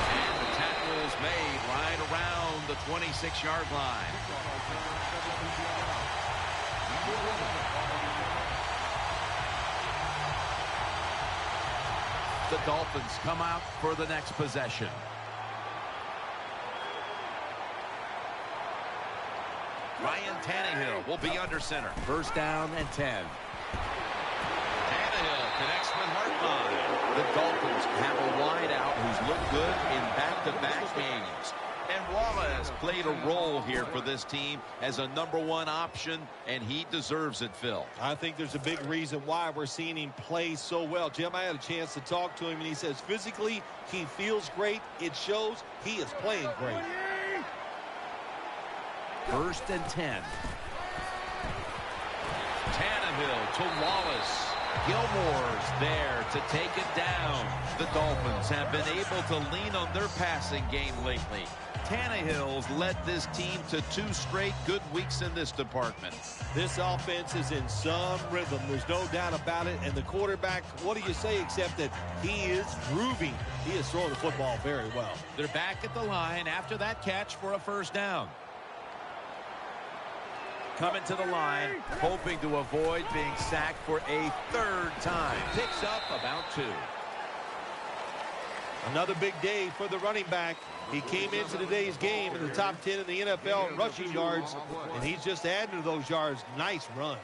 S2: And the tackle is made right around the 26-yard line. The Dolphins come out for the next possession. Ryan Tannehill will be under center.
S3: 1st down and 10.
S2: Tannehill connects with Hartman.
S3: The Dolphins have a wideout who's looked good in back-to-back games.
S2: And Wallace played a role here for this team as a #1 option, and he deserves it, Phil.
S4: I think there's a big reason why we're seeing him play so well. Jim, I had a chance to talk to him, and he says physically he feels great. It shows he is playing great.
S3: 1st and 10.
S2: Tannehill to Wallace. Gilmore's there to take it down. The Dolphins have been able to lean on their passing game lately. Tannehill's led this team to 2 straight good weeks in this department.
S4: This offense is in some rhythm. There's no doubt about it. And the quarterback, what do you say except that he is grooving. He is throwing the football very well.
S3: They're back at the line after that catch for a 1st down. Coming to the line, hoping to avoid being sacked for a 3rd time. Picks up about 2.
S4: Another big day for the running back. He came into today's game in the top 10 in the NFL rushing yards, and he's just adding to those yards. Nice run.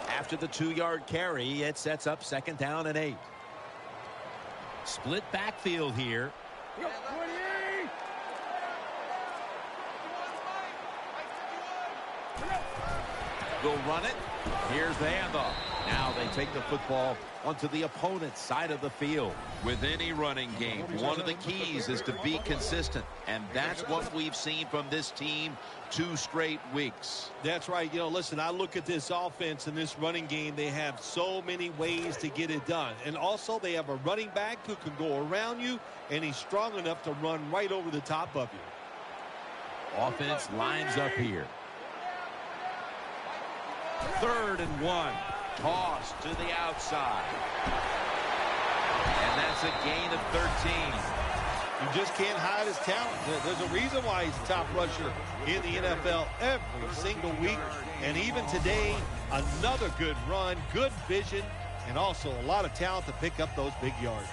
S3: After the 2-yard carry, it sets up 2nd down and 8. Split backfield here. Will run it. Here's the handoff. Now they take the football onto the opponent's side of the field.
S2: With any running game, one of the keys is to be consistent, and that's what we've seen from this team 2 straight weeks.
S4: That's right. You know, listen, I look at this offense and this running game. They have so many ways to get it done. And also, they have a running back who can go around you, and he's strong enough to run right over the top of you.
S3: Offense lines up here. 3rd and 1.
S2: Toss to the outside. And that's a gain of 13.
S4: You just can't hide his talent. There's a reason why he's a top rusher in the NFL every single week. And even today, another good run, good vision, and also a lot of talent to pick up those big yards.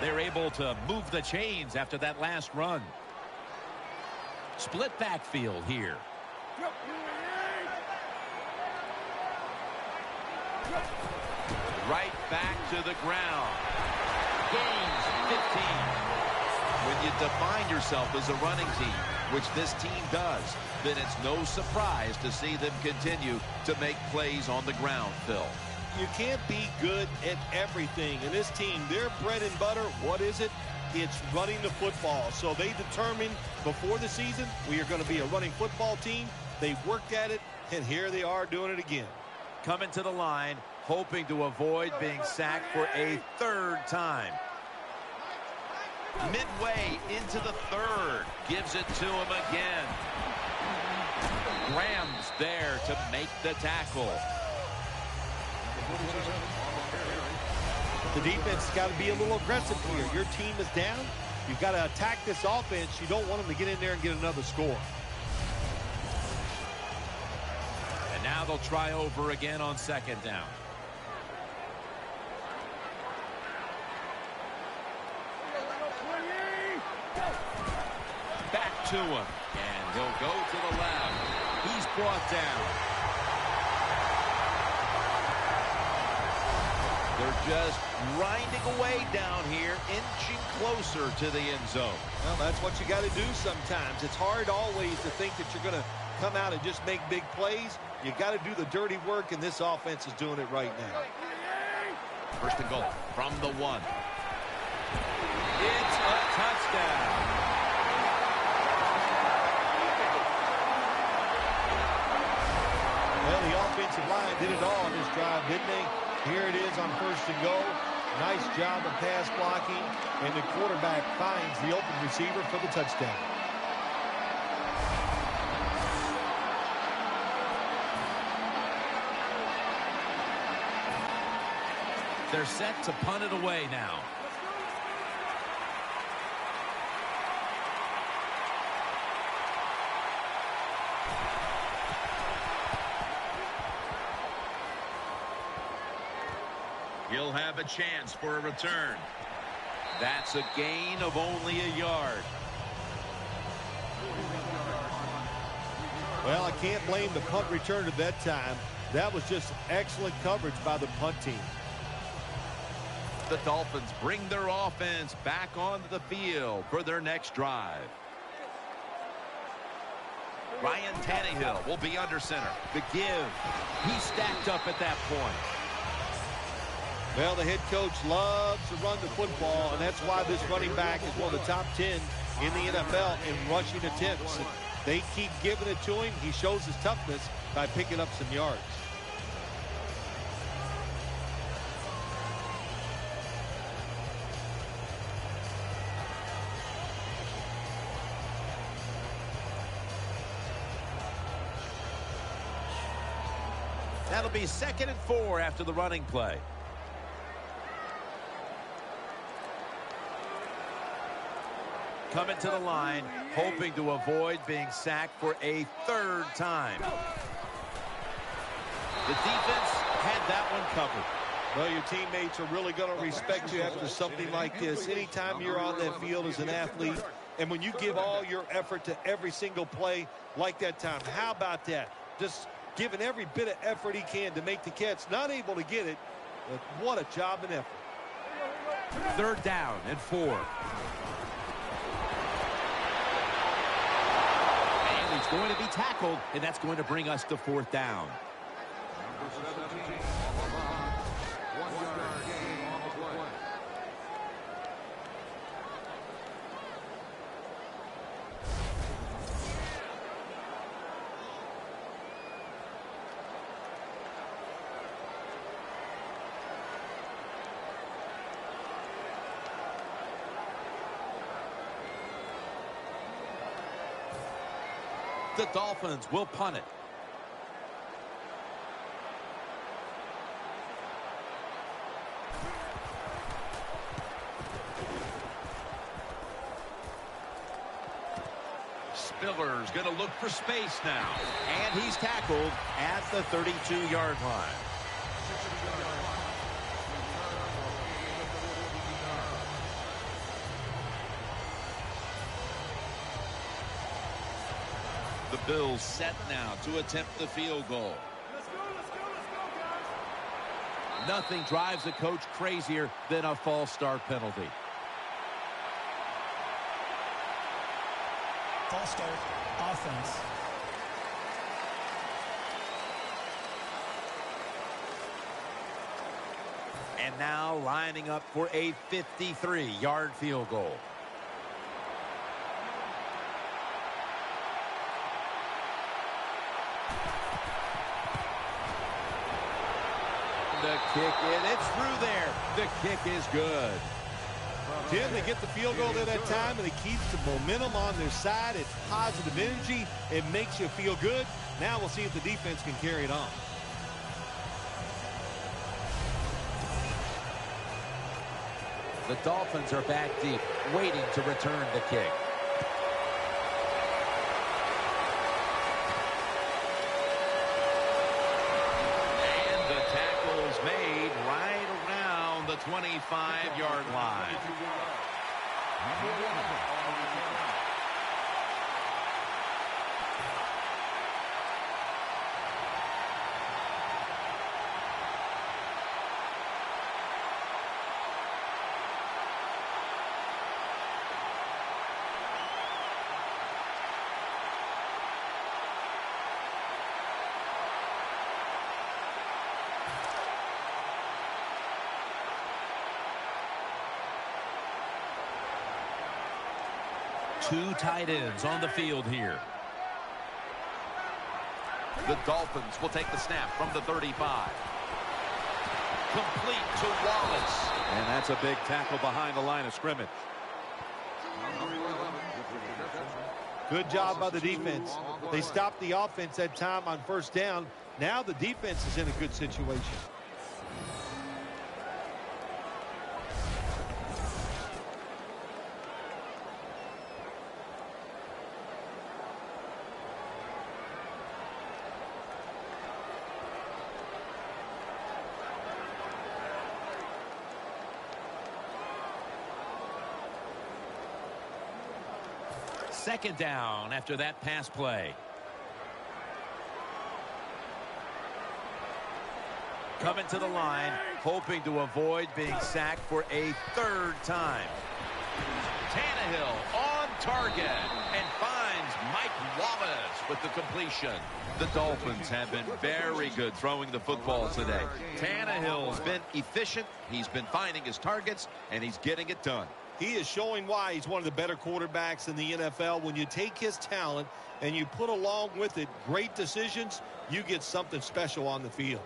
S3: They're able to move the chains after that last run. Split backfield here.
S2: Right back to the ground. Gains 15. When you define yourself as a running team, which this team does, then it's no surprise to see them continue to make plays on the ground, Phil.
S4: You can't be good at everything. And this team, their bread and butter, what is it? It's running the football. So they determined before the season, we are going to be a running football team. They've worked at it, and here they are doing it again.
S3: Coming to the line, hoping to avoid being sacked for a third time.
S2: Midway into the third. Gives it to him again.
S3: Graham's there to make the tackle.
S4: The defense has got to be a little aggressive here. Your team is down. You've got to attack this offense. You don't want them to get in there and get another score.
S3: And now they'll try over again on second down.
S2: Back to him.
S3: And he'll go to the left. He's brought down.
S2: They're just grinding away down here, inching closer to the end zone.
S4: Well, that's what you got to do sometimes. It's hard always to think that you're going to come out and just make big plays. You got to do the dirty work, and this offense is doing it right now.
S2: First and goal from the 1.
S3: It's a touchdown.
S4: Well, the offensive line did it all on this drive, didn't they? Here it is on first and goal. Nice job of pass blocking, and the quarterback finds the open receiver for the touchdown.
S3: They're set to punt it away now.
S2: He'll have a chance for a return. That's a gain of only a yard.
S4: Well, I can't blame the punt return at that time. That was just excellent coverage by the punt team.
S2: The Dolphins bring their offense back onto the field for their next drive. Ryan Tannehill will be under center.
S3: The give. He stacked up at that point.
S4: Well, the head coach loves to run the football, and that's why this running back is one of the top 10 in the NFL in rushing attempts. They keep giving it to him. He shows his toughness by picking up some yards.
S3: That'll be 2nd and 4 after the running play. Coming to the line, hoping to avoid being sacked for a third time. The defense had that one covered.
S4: Well, your teammates are really going to respect you after something like this. Anytime you're on that field as an athlete, and when you give all your effort to every single play like that time, how about that? Just giving every bit of effort he can to make the catch. Not able to get it, but what a job and effort.
S3: 3rd down and 4. He's going to be tackled, and that's going to bring us to 4th down. The Dolphins will punt it.
S2: Spiller's going to look for space now.
S3: And he's tackled at the 32-yard line. The Bills set now to attempt the field goal.
S5: Let's go, guys.
S3: Nothing drives a coach crazier than a false start penalty.
S5: False start, offense.
S3: And now lining up for a 53-yard field goal. The kick in, it's through there. The kick is good.
S4: Tim, they get the field goal at that time, and it keeps the momentum on their side. It's positive energy. It makes you feel good. Now we'll see if the defense can carry it on.
S3: The Dolphins are back deep, waiting to return the kick. And the tackle is made right around the 25-yard line. Two tight ends on the field here. The Dolphins will take the snap from the 35. Complete to Wallace. And that's a big tackle behind the line of scrimmage.
S4: Good job by the defense. They stopped the offense that time on first down. Now the defense is in a good situation.
S3: Second down after that pass play. Coming to the line, hoping to avoid being sacked for a third time. Tannehill on target and finds Mike Wallace with the completion. The Dolphins have been very good throwing the football today. Tannehill's been efficient. He's been finding his targets, and he's getting it done.
S4: He is showing why he's one of the better quarterbacks in the NFL. When you take his talent and you put along with it great decisions, you get something special on the field.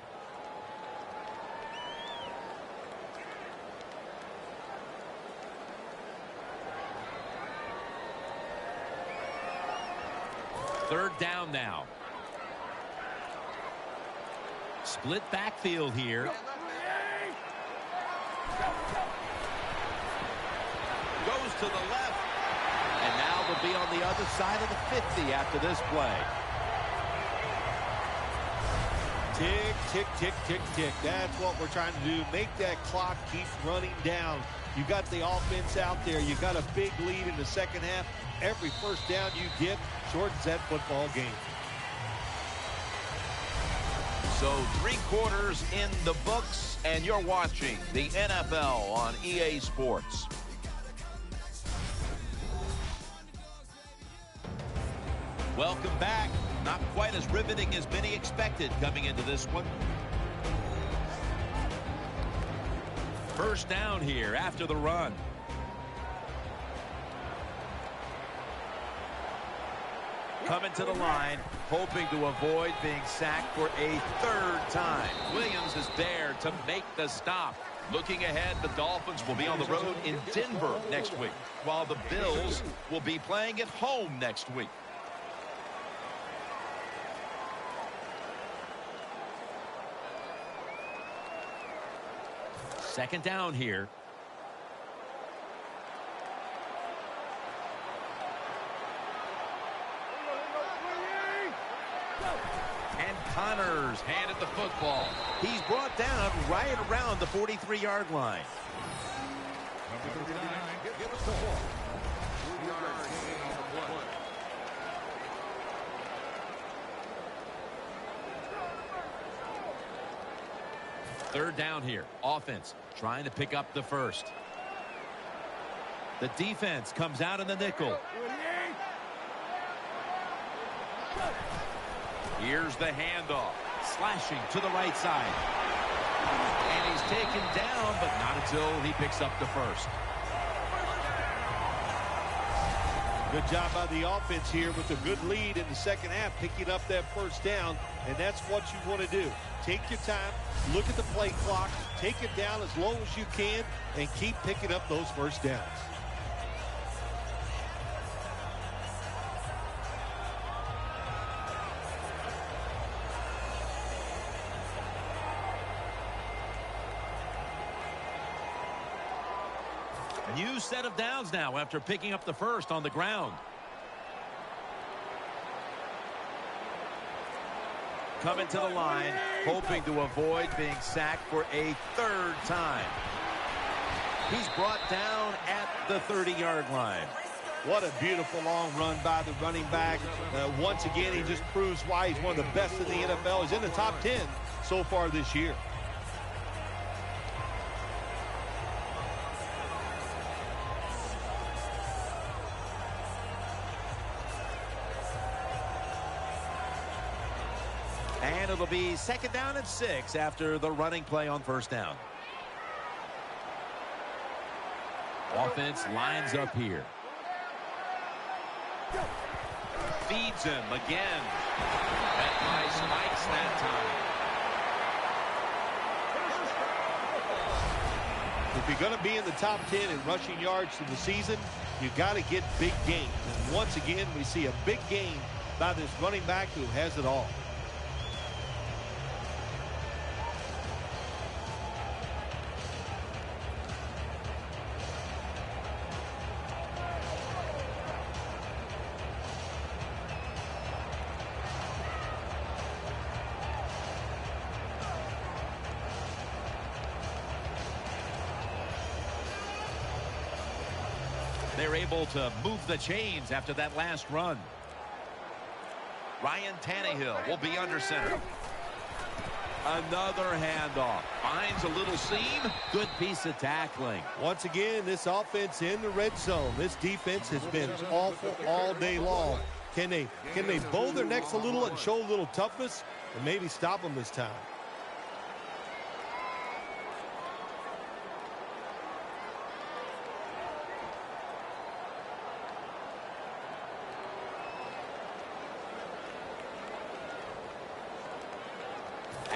S3: Third down now. Split backfield here. Goes to the left. And now they'll be on the other side of the 50 after this play.
S4: Tick, tick, tick, tick, tick. That's what we're trying to do. Make that clock keep running down. You got the offense out there. You got a big lead in the second half. Every first down you get shortens that football game.
S2: So 3 quarters in the books, and you're watching the NFL on EA Sports.
S3: Welcome back. Not quite as riveting as many expected coming into this one. First down here after the run. Coming to the line, hoping to avoid being sacked for a third time. Williams is there to make the stop. Looking ahead, the Dolphins will be on the road in Denver next week, while the Bills will be playing at home next week. Second down here. And Connors handed the football. He's brought down right around the 43-yard line.
S1: Number 39, give us the ball.
S3: Third down here. Offense trying to pick up the first. The defense comes out in the nickel. Here's the handoff. Slashing to the right side. And he's taken down, but not until he picks up the first.
S4: Good job by the offense here with a good lead in the second half, picking up that first down, and that's what you want to do. Take your time, look at the play clock, take it down as low as you can, and keep picking up those first downs.
S3: New set of downs now after picking up the first on the ground. Coming to the line, hoping to avoid being sacked for a third time. He's brought down at the 30-yard line.
S4: What a beautiful long run by the running back. Once again, he just proves why he's one of the best in the NFL. He's in the top 10 so far this year.
S3: And it'll be second down and 6 after the running play on first down. Offense lines up here. Feeds him again. That guy spikes that
S4: time. If you're going to be in the top 10 in rushing yards for the season, you got to get big gains. And once again, we see a big gain by this running back who has it all.
S3: They're able to move the chains after that last run. Ryan Tannehill will be under center. Another handoff. Finds a little seam. Good piece of tackling.
S4: Once again, this offense in the red zone. This defense has been awful all day long. Can they bow their necks a little and show a little toughness and maybe stop them this time?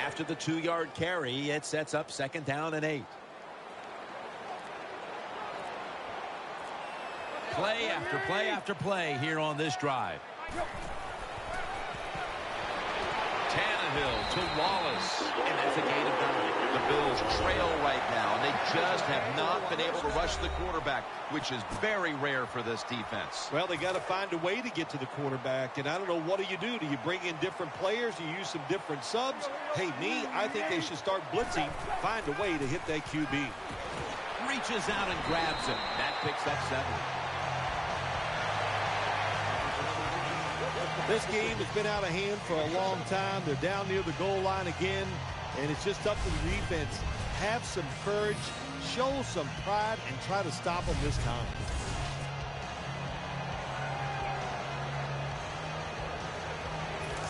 S3: After the 2-yard carry, it sets up second down and 8. Play after play after play here on this drive. Tannehill to Wallace, and that's a gain of 9. The Bills trail right now, and they just have not been able to rush the quarterback, which is very rare for this defense.
S4: Well, they got to find a way to get to the quarterback, and I don't know, what do? Do you bring in different players? Do you use some different subs? Hey, I think they should start blitzing, find a way to hit that QB.
S3: Reaches out and grabs him. That picks up 7.
S4: This game has been out of hand for a long time. They're down near the goal line again, and it's just up to the defense. Have some courage, show some pride, and try to stop them this time.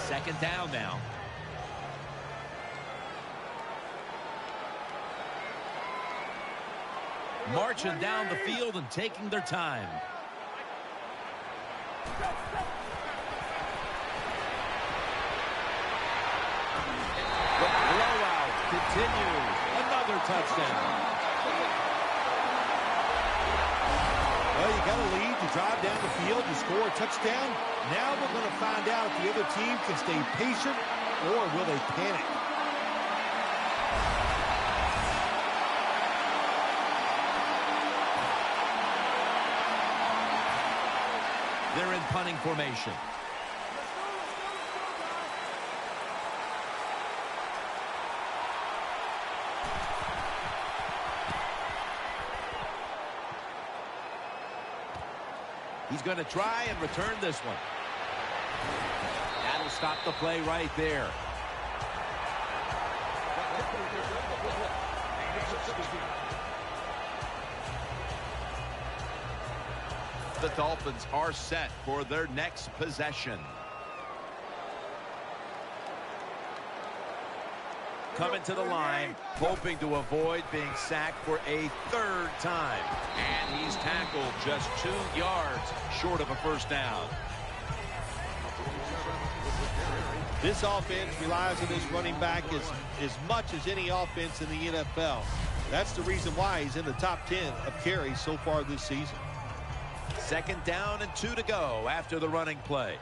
S3: Second down now. Marching down the field and taking their time. The blowout continues. Another touchdown.
S4: Well, you got a lead, you drive down the field, you score a touchdown. Now we're going to find out if the other team can stay patient or will they panic.
S3: They're in punting formation. He's going to try and return this one. That'll stop the play right there.
S2: The Dolphins are set for their next possession.
S3: Coming to the line, hoping to avoid being sacked for a third time.
S2: And he's tackled just 2 yards short of a first down.
S4: This offense relies on his running back as much as any offense in the NFL. That's the reason why he's in the top 10 of carries so far this season.
S3: 2nd down and 2 to go after the running play.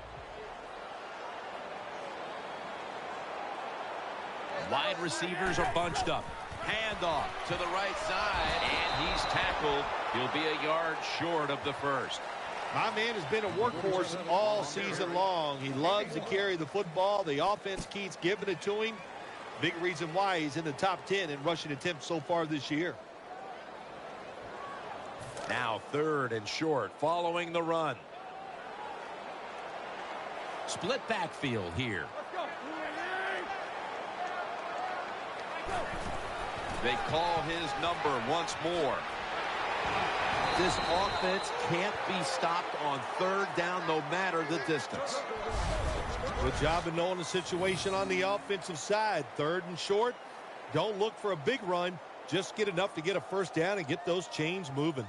S3: Wide receivers are bunched up.
S2: Handoff to the right side, and he's tackled. He'll be a yard short of the first.
S4: My man has been a workhorse all season long. He loves to carry the football. The offense keeps giving it to him. Big reason why he's in the top 10 in rushing attempts so far this year.
S3: Now 3rd and short following the run. Split backfield here.
S2: They call his number once more.
S3: This offense can't be stopped on 3rd down no matter the distance.
S4: Good job of knowing the situation on the offensive side. 3rd and short. Don't look for a big run. Just get enough to get a first down and get those chains moving.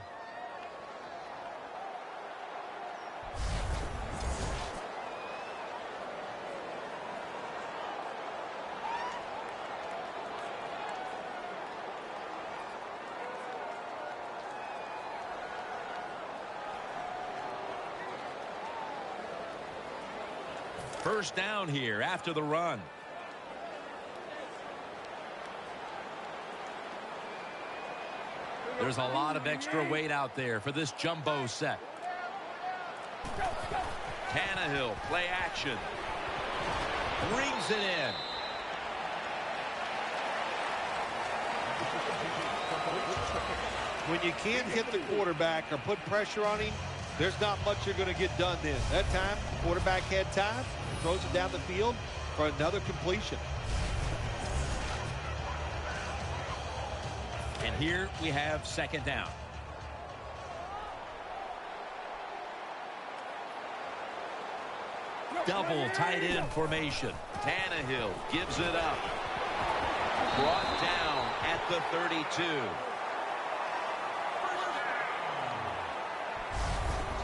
S3: First down here after the run. There's a lot of extra weight out there for this jumbo set.
S2: Tannehill, play action. Brings it in.
S4: When you can't hit the quarterback or put pressure on him, there's not much you're going to get done then. That time, the quarterback had time, throws it down the field for another completion.
S3: And here we have 2nd down. Double tight end formation.
S2: Tannehill gives it up. Brought down at the 32.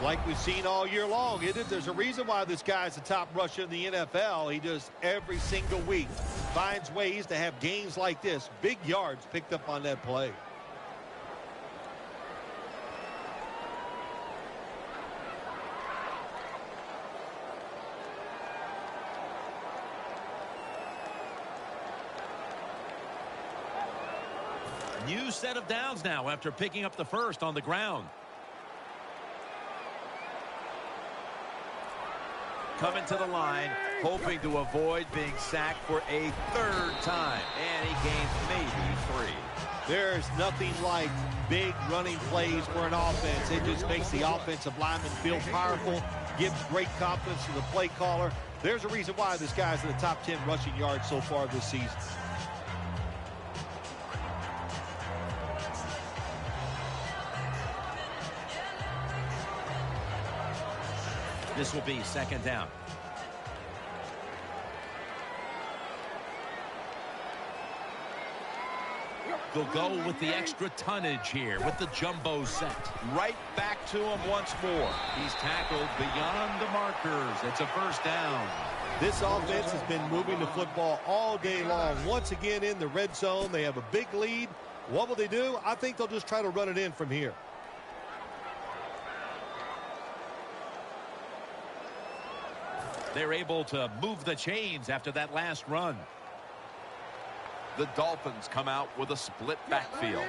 S4: Like we've seen all year long, isn't it? There's a reason why this guy's the top rusher in the NFL. He does every single week. Finds ways to have games like this. Big yards picked up on that play.
S3: New set of downs now after picking up the first on the ground. Coming to the line, hoping to avoid being sacked for a 3rd time. And he gains maybe 3.
S4: There's nothing like big running plays for an offense. It just makes the offensive lineman feel powerful, gives great confidence to the play caller. There's a reason why this guy's in the top 10 rushing yards so far this season.
S3: This will be 2nd down. They'll go with the extra tonnage here with the jumbo set.
S2: Right back to him once more. He's tackled beyond the markers. It's a first down.
S4: This offense has been moving the football all day long. Once again in the red zone, they have a big lead. What will they do? I think they'll just try to run it in from here.
S3: They're able to move the chains after that last run.
S2: The Dolphins come out with a split backfield.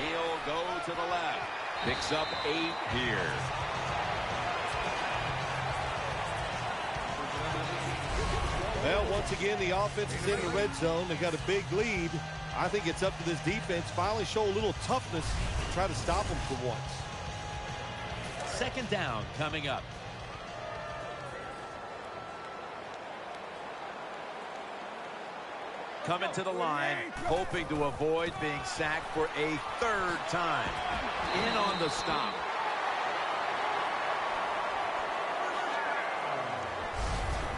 S2: He'll go to the left. Picks up 8 here.
S4: Well, once again, the offense is in the red zone. They've got a big lead. I think it's up to this defense finally show a little toughness and try to stop them for once.
S3: 2nd down coming up. Coming to the line, hoping to avoid being sacked for a third time. In on the stop.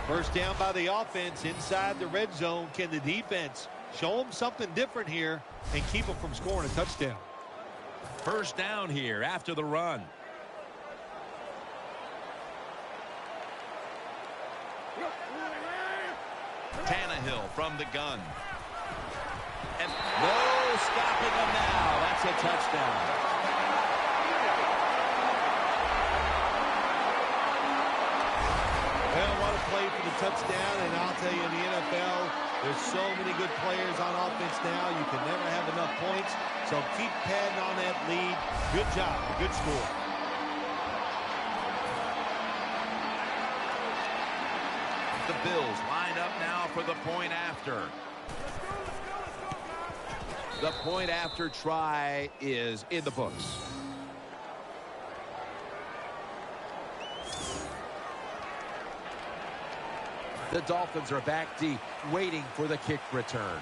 S4: First down by the offense inside the red zone. Can the defense show them something different here and keep them from scoring a touchdown?
S3: First down here after the run.
S2: Tannehill from the gun.
S3: And no stopping him now. That's a touchdown.
S4: Well, what a play for the touchdown, and I'll tell you, in the NFL, there's so many good players on offense now, you can never have enough points, so keep padding on that lead. Good job, good score.
S2: The Bills line up now for the point after.
S3: The point after try is in the books. The Dolphins are back deep, waiting for the kick return.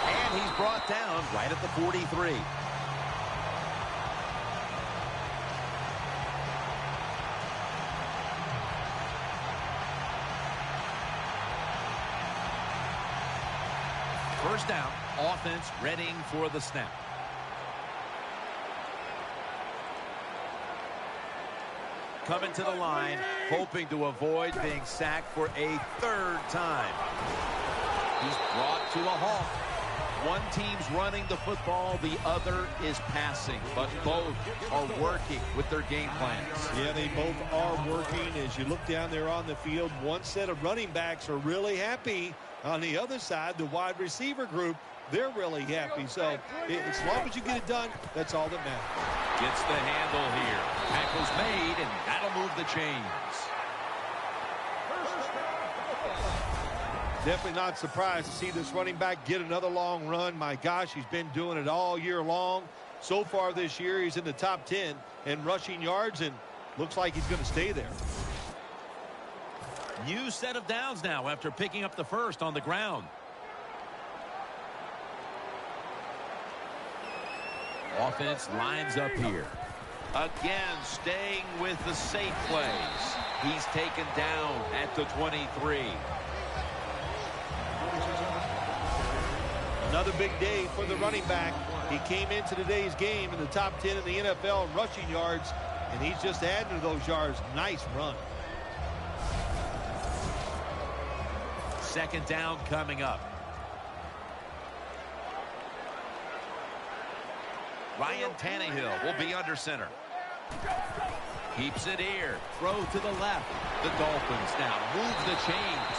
S3: And he's brought down right at the 43. First down, offense readying for the snap. Coming to the line, hoping to avoid being sacked for a third time. He's brought to a halt. One team's running the football, the other is passing, but both are working with their game plans.
S4: Yeah, they both are working. As you look down there on the field, one set of running backs are really happy. On the other side, the wide receiver group, they're really happy. So as long as you get it done, that's all that matters.
S3: Gets the handle here. Tackle's made, and that'll move the chains.
S4: Definitely not surprised to see this running back get another long run. My gosh, he's been doing it all year long. So far this year, he's in the top 10 in rushing yards, and looks like he's going to stay there.
S3: New set of downs now after picking up the first on the ground. Offense lines up here.
S2: Again, staying with the safe plays.
S3: He's taken down at the 23.
S4: Another big day for the running back. He came into today's game in the top 10 in the NFL in rushing yards, and he's just adding to those yards. Nice run.
S3: Second down coming up.
S2: Ryan Tannehill will be under center.
S3: Keeps it here. Throw to the left. The Dolphins now move the chains.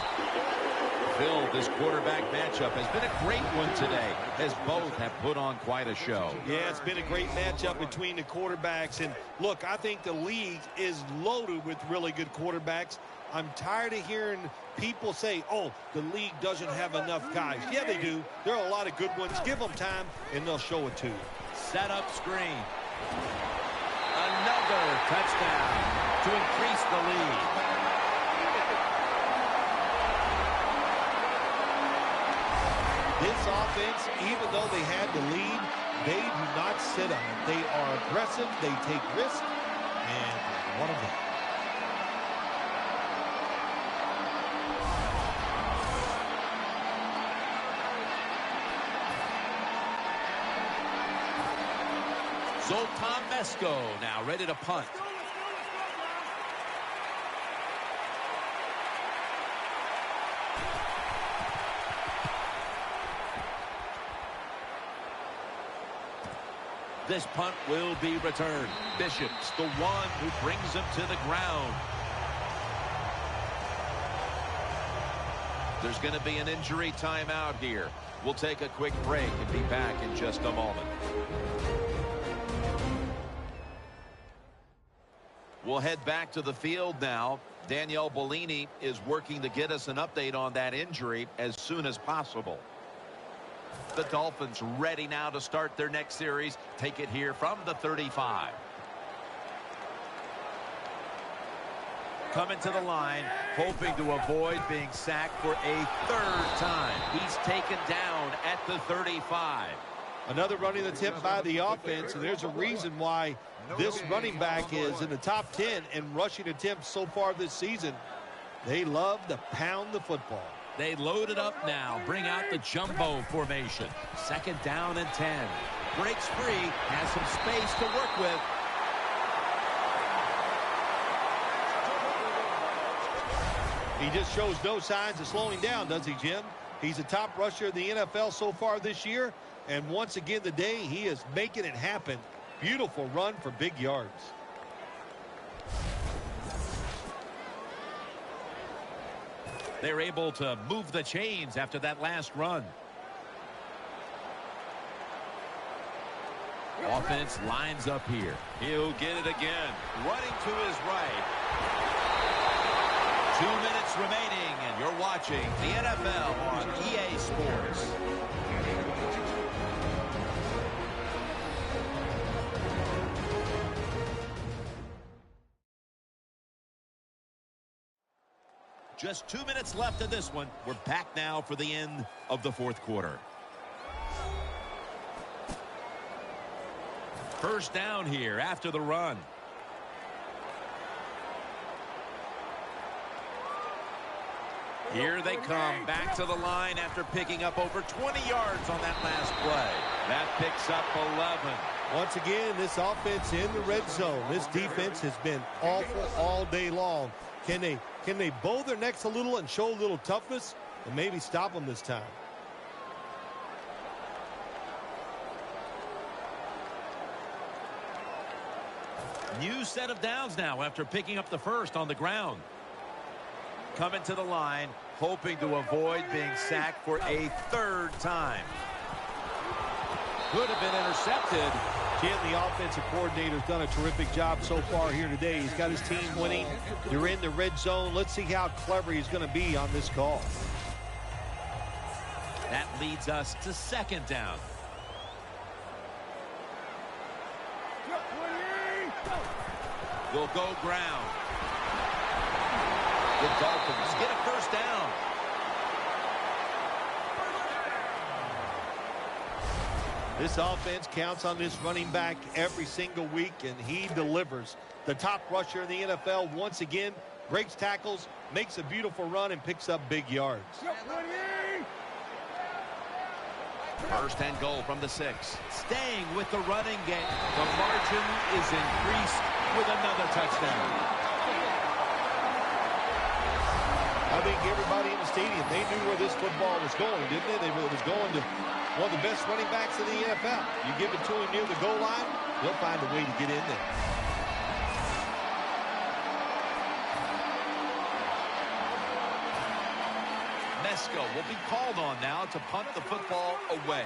S3: Phil, this quarterback matchup has been a great one today, as both have put on quite a show.
S4: Yeah, it's been a great matchup between the quarterbacks. And look, I think the league is loaded with really good quarterbacks. I'm tired of hearing people say, oh, the league doesn't have enough guys. Yeah, they do. There are a lot of good ones. Give them time, and they'll show it to you.
S3: Set up screen. Another touchdown to increase the lead.
S4: This offense, even though they had the lead, they do not sit up. They are aggressive. They take risks, and one of them.
S3: Zoltan Mesko now ready to punt. This punt will be returned. Bishop's the one who brings him to the ground.
S2: There's going to be an injury timeout here. We'll take a quick break and be back in just a moment. We'll head back to the field now.
S3: Danielle Bellini is working to get us an update on that injury as soon as possible. The Dolphins ready now to start their next series. Take it here from the 35. Coming to the line, hoping to avoid being sacked for a third time. He's taken down at the 35.
S4: Another running attempt by the offense, and there's a reason why this running back is in the top 10 in rushing attempts so far this season. They love to pound the football.
S3: They load it up now, bring out the jumbo formation. 2nd down and 10. Breaks free, has some space to work with.
S4: He just shows no signs of slowing down, does he, Jim? He's a top rusher in the NFL so far this year. And once again today, he is making it happen. Beautiful run for big yards.
S3: They're able to move the chains after that last run. Offense lines up here. He'll get it again. Running to his right. 2 minutes remaining, and you're watching the NFL on EA Sports. Just 2 minutes left in this one. We're back now for the end of the 4th quarter. First down here after the run. Here they come back to the line after picking up over 20 yards on that last play. That picks up 11.
S4: Once again, this offense in the red zone. This defense has been awful all day long. Can they bow their necks a little and show a little toughness and maybe stop them this time?
S3: New set of downs now after picking up the first on the ground. Coming to the line, hoping to avoid being sacked for a third time. Could have been intercepted.
S4: Jim, the offensive coordinator's done a terrific job so far here today. He's got his team winning. They're in the red zone. Let's see how clever he's going to be on this call.
S3: That leads us to 2nd down. Will go ground. The Dolphins get a first down.
S4: This offense counts on this running back every single week, and he delivers. The top rusher in the NFL once again breaks tackles, makes a beautiful run, and picks up big yards.
S3: First and goal from the 6. Staying with the running game. The margin is increased with another touchdown.
S4: I think everybody in the stadium, they knew where this football was going, didn't they? It was going to one of the best running backs in the NFL. You give it to him near the goal line, he'll find a way to get in there.
S3: Mesco will be called on now to punt the football away.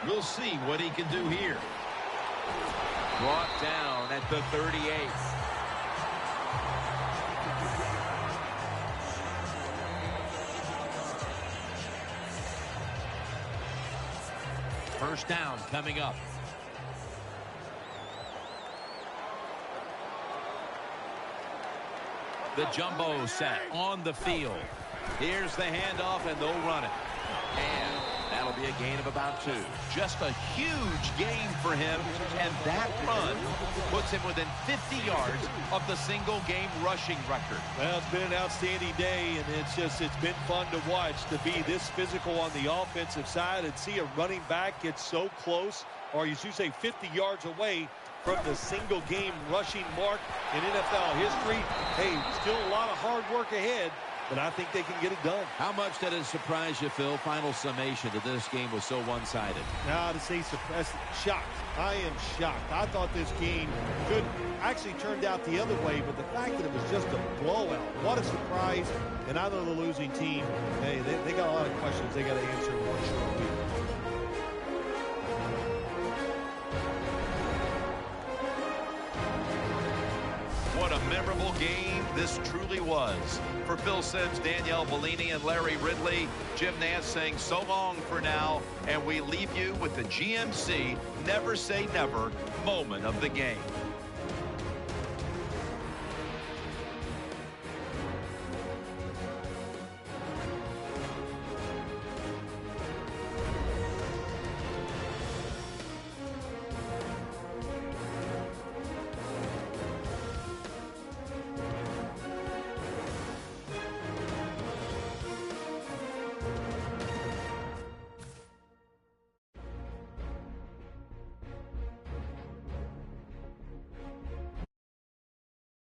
S3: We'll see what he can do here. Brought down at the 38. First down coming up. The jumbo set on the field. Here's the handoff, and they'll run it. And that'll be a gain of about 2. Just a huge gain for him, and that run puts him within 50 yards of the single-game rushing record.
S4: Well, it's been an outstanding day, and it's been fun to watch, to be this physical on the offensive side and see a running back get so close, or you should say 50 yards away from the single-game rushing mark in NFL history. Hey, still a lot of hard work ahead but I think they can get it done.
S3: How much did it surprise you, Phil? Final summation that this game was so one-sided.
S4: Now, to say suppressed, shocked. I am shocked. I thought this game could actually turned out the other way, but the fact that it was just a blowout, what a surprise. And I know the losing team, hey, they got a lot of questions they got to answer in one short week.
S2: What a memorable game this truly was. For Phil Simms, Danielle Bellini, and Larry Ridley, Jim Nantz saying so long for now, and we leave you with the GMC Never Say Never moment of the game.